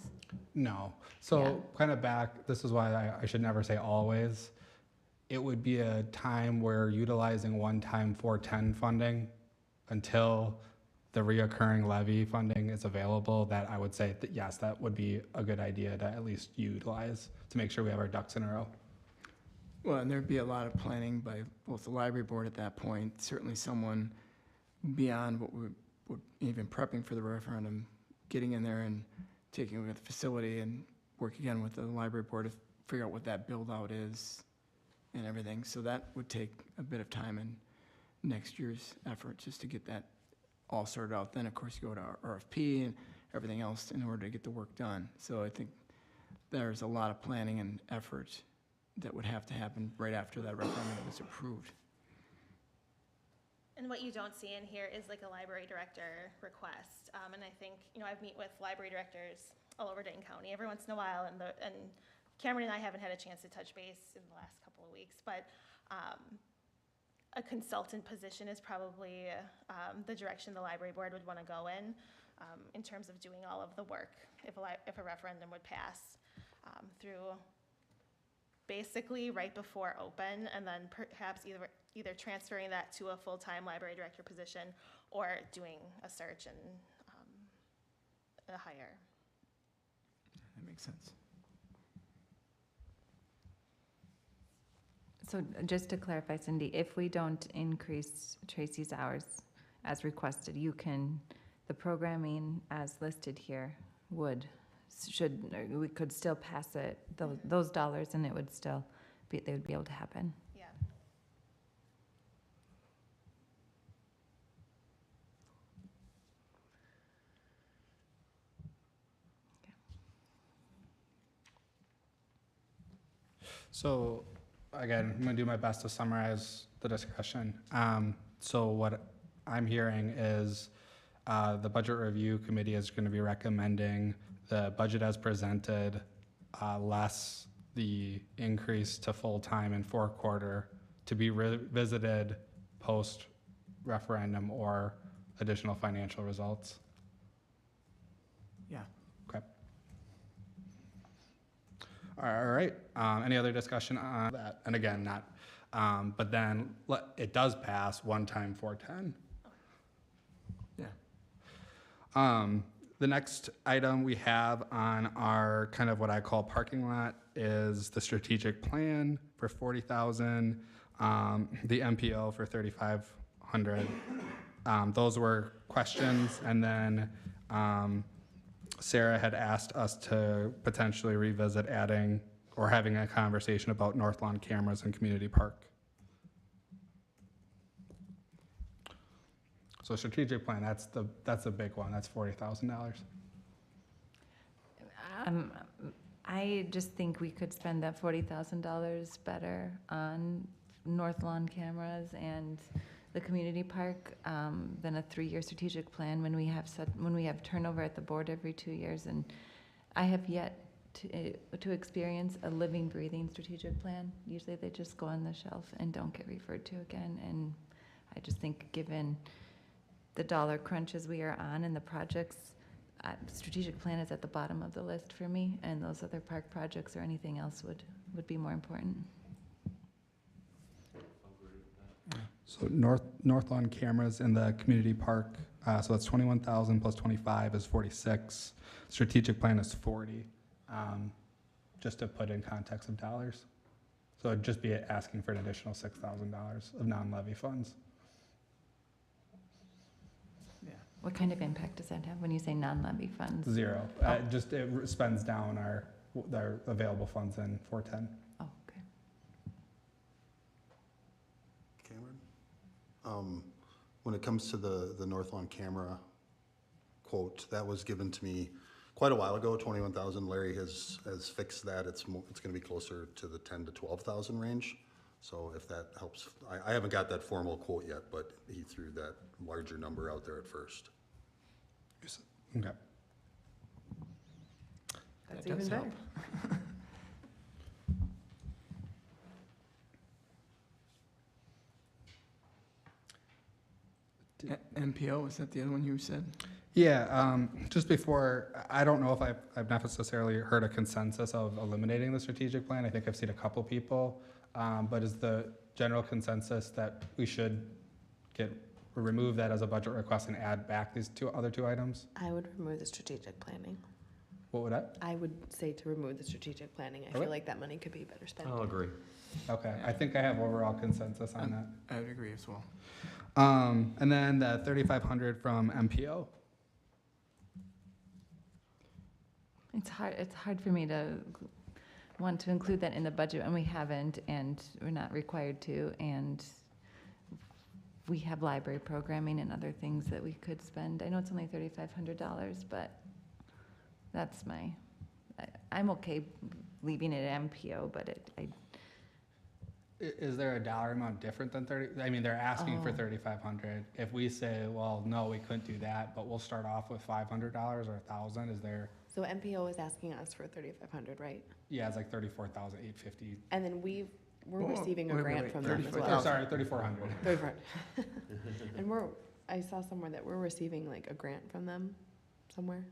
No. So Yeah. kind of back, this is why I should never say always. It would be a time where utilizing one-time 410 funding until the reoccurring levy funding is available, that I would say that yes, that would be a good idea to at least utilize to make sure we have our ducks in a row. Well, and there'd be a lot of planning by both the library board at that point, certainly someone beyond what we would even prepping for the referendum, getting in there and taking a look at the facility and work again with the library board to figure out what that build out is and everything. So that would take a bit of time in next year's effort just to get that all sorted out. Then, of course, you go to RFP and everything else in order to get the work done. So I think there's a lot of planning and effort that would have to happen right after that referendum was approved. And what you don't see in here is a library director request. And I think, I've met with library directors all over Dayton County every once in a while, and Cameron and I haven't had a chance to touch base in the last couple of weeks, but a consultant position is probably the direction the library board would want to go in terms of doing all of the work if a referendum would pass through basically right before open, and then perhaps either transferring that to a full-time library director position or doing a search and a hire. That makes sense. So just to clarify, Cindy, if we don't increase Tracy's hours as requested, the programming as listed here we could still pass it, those dollars, and they would be able to happen. Yeah. So again, I'm gonna do my best to summarize the discussion. So what I'm hearing is the Budget Review Committee is going to be recommending the budget as presented, less the increase to full-time and fourth quarter to be revisited post-referendum or additional financial results. Yeah. Okay. All right. Any other discussion on that? And again, not, but then it does pass one time 410. Yeah. The next item we have on our kind of what I call parking lot is the strategic plan for 40,000, the MPO for 3,500. Those were questions, and then Sarah had asked us to potentially revisit adding or having a conversation about North Lawn cameras in Community Park. So strategic plan, that's a big one. That's $40,000. I just think we could spend that $40,000 better on North Lawn cameras and the community park than a 3-year strategic plan when we have turnover at the board every 2 years. And I have yet to experience a living, breathing strategic plan. Usually they just go on the shelf and don't get referred to again. And I just think given the dollar crunches we are on and the projects, strategic plan is at the bottom of the list for me, and those other park projects or anything else would be more important. So North Lawn cameras in the community park, so that's 21,000 plus 25 is 46. Strategic plan is 40, just to put in context of dollars. So it'd just be asking for an additional $6,000 of non-levy funds. What kind of impact does that have when you say non-levy funds? Zero. It spends down our available funds in 410. Oh, okay. Cameron? When it comes to the North Lawn camera quote, that was given to me quite a while ago, 21,000. Larry has fixed that. It's going to be closer to the 10 to 12,000 range. So if that helps, I haven't got that formal quote yet, but he threw that larger number out there at first. Okay. That's That even does better. MPO, is that the other one you said? Yeah, just before, I don't know if I've necessarily heard a consensus of eliminating the strategic plan. I think I've seen a couple people, but is the general consensus that we should remove that as a budget request and add back these other two items? I would remove the strategic planning. What would that? I would say to remove the strategic planning. I Okay. feel like that money could be better spent. I'll agree. Okay, I think I have overall consensus on that. I would agree as well. And then the 3,500 from MPO. It's hard for me to want to include that in the budget when we haven't, and we're not required to, and we have library programming and other things that we could spend. I know it's only $3,500, but that's I'm okay leaving it at MPO, but Is there a dollar amount different than 30? I mean, they're asking for Oh. 3,500. If we say, well, no, we couldn't do that, but we'll start off with $500 or 1,000, is there? So MPO is asking us for 3,500, right? Yeah, it's like 34,850. And then we're Whoa, receiving a wait, grant wait, from them as 34,000. Oh, well. sorry, 3,400. 3,400. And I saw somewhere that we're receiving like a grant from them somewhere.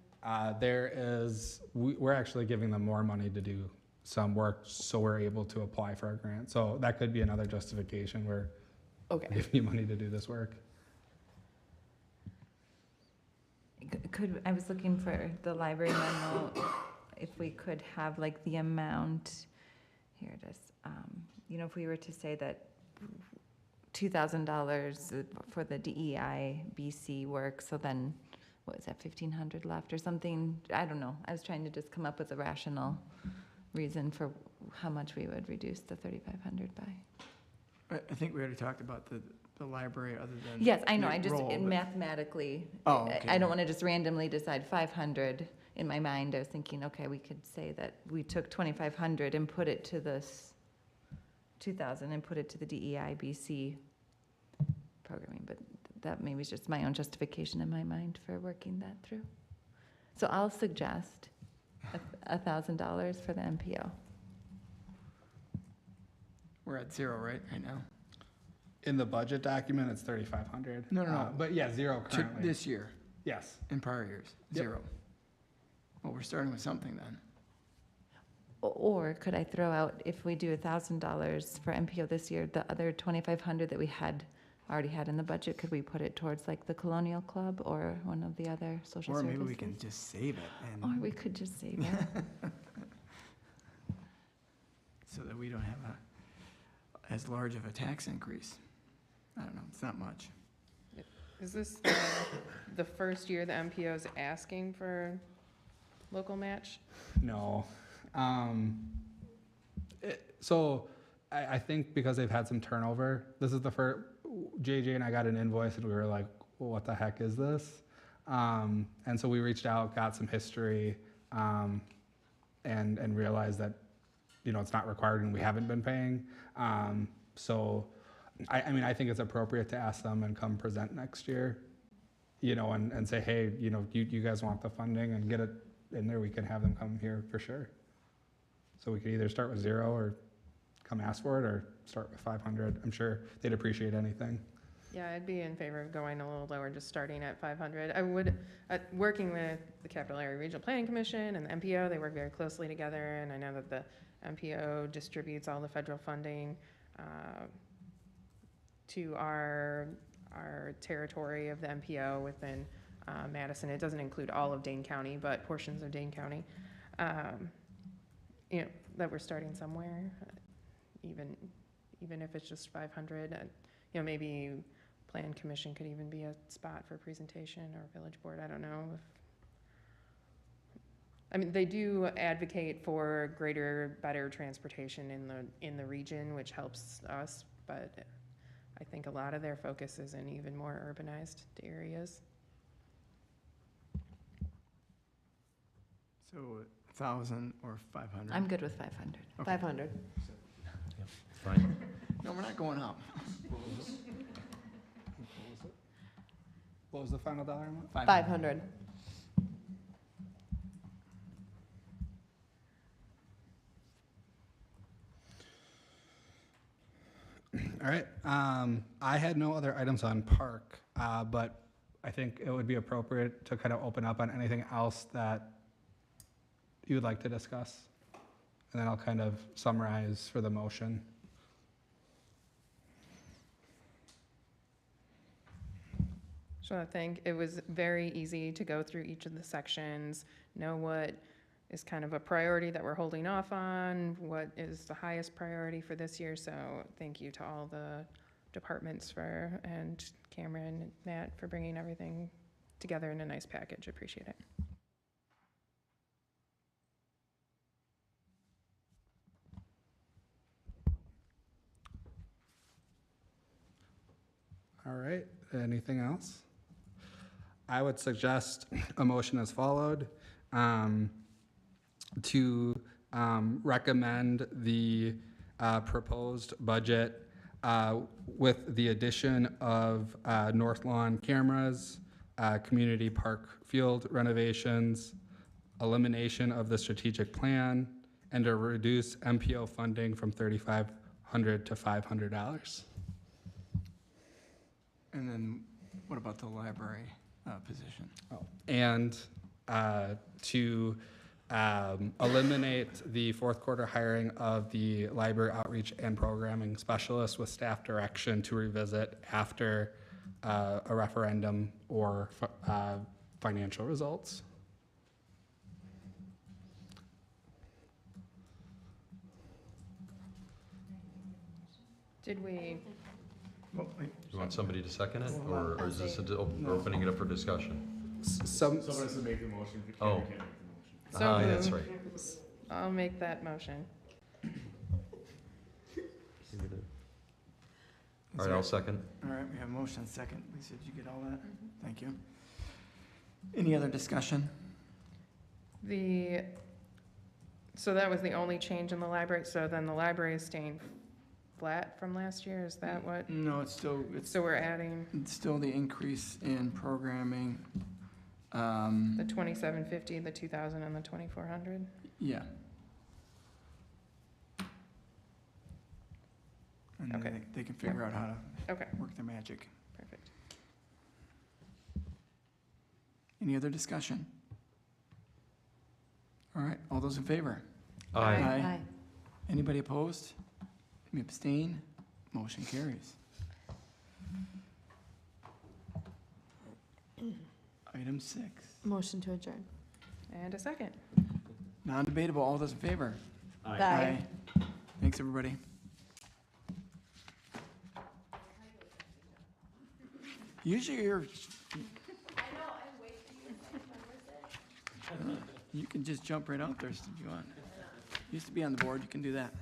We're actually giving them more money to do some work, so we're able to apply for a grant. So that could be another justification. We're Okay. giving you money to do this work. I was looking for the library memo, if we could have like the amount, here it is. If we were to say that $2,000 for the DEI BC work, so then, what is that, 1,500 left or something? I don't know. I was trying to just come up with a rational reason for how much we would reduce the 3,500 by. I think we already talked about the library other than. Yes, I know, the I just, role, but- mathematically, Oh, okay. I don't want to just randomly decide 500. In my mind, I was thinking, okay, we could say that we took 2,500 and put it to this 2,000 and put it to the DEI BC programming, but that maybe is just my own justification in my mind for working that through. So I'll suggest $1,000 for the MPO. We're at zero, right now? In the budget document, it's 3,500. No. But yeah, zero To currently. this year, Yes. in prior years, Yep. zero. Well, we're starting with something then. Or could I throw out, if we do $1,000 for MPO this year, the other 2,500 that we already had in the budget, could we put it towards like the Colonial Club or one of the other social Or services? maybe we can just save it Or and, we could just save it. so that we don't have as large of a tax increase. I don't know, it's not much. Is this the first year the MPO is asking for local match? No. So I think because they've had some turnover, this is the first, JJ and I got an invoice and we were like, well, what the heck is this? And so we reached out, got some history, and realized that, it's not required and we haven't been paying. So I mean, I think it's appropriate to ask them and come present next year, and say, hey, you guys want the funding and get it in there, we can have them come here for sure. So we could either start with zero or come ask for it, or start with 500. I'm sure they'd appreciate anything. Yeah, I'd be in favor of going a little lower, just starting at 500. I would, working with the Capital Area Regional Planning Commission and the MPO, they work very closely together, and I know that the MPO distributes all the federal funding to our territory of the MPO within Madison. It doesn't include all of Dane County, but portions of Dane County. That we're starting somewhere, even if it's just 500. Maybe Plan Commission could even be a spot for presentation, or Village Board. I don't know. They do advocate for better transportation in the region, which helps us, but I think a lot of their focus is in even more urbanized areas. So 1,000 or 500? I'm good with 500. Okay. 500. Fine. No, we're not going up. What was the final dollar amount? 500. All right. I had no other items on park, but I think it would be appropriate to kind of open up on anything else that you would like to discuss. And then I'll kind of summarize for the motion. So I think it was very easy to go through each of the sections, know what is kind of a priority that we're holding off on, what is the highest priority for this year. So thank you to all the departments and Cameron and Matt for bringing everything together in a nice package. Appreciate it. All right. Anything else? I would suggest a motion as followed. To recommend the proposed budget with the addition of North Lawn cameras, community park field renovations, elimination of the strategic plan, and to reduce MPO funding from $3,500 to $500. And then what about the library position? And to eliminate the fourth quarter hiring of the library outreach and programming specialist with staff direction to revisit after a referendum or financial results. Did we, Well, wait, You want somebody to second it, or is this opening it up for discussion? Some, Someone has to make the motion. Oh. Karen can't make the motion. So Ah, that's moved. right. I'll make that motion. All right, I'll second. all right, we have motion second. Lisa, did you get all that? Thank you. Any other discussion? So that was the only change in the library, so then the library is staying flat from last year? Is that what? No, it's still, So we're adding it's still the increase in programming. the 2750, the 2000, and the 2400? Yeah. And Okay. they can figure out how to Okay, work their magic. perfect. Any other discussion? All right, all those in favor? Aye. Anybody opposed? Any abstain? Motion carries. Item 6. Motion to adjourn. And a second. Non-debatable, all those in favor? Aye. Thanks, everybody. Usually you're. You can just jump right out there if you want. Used to be on the board, you can do that.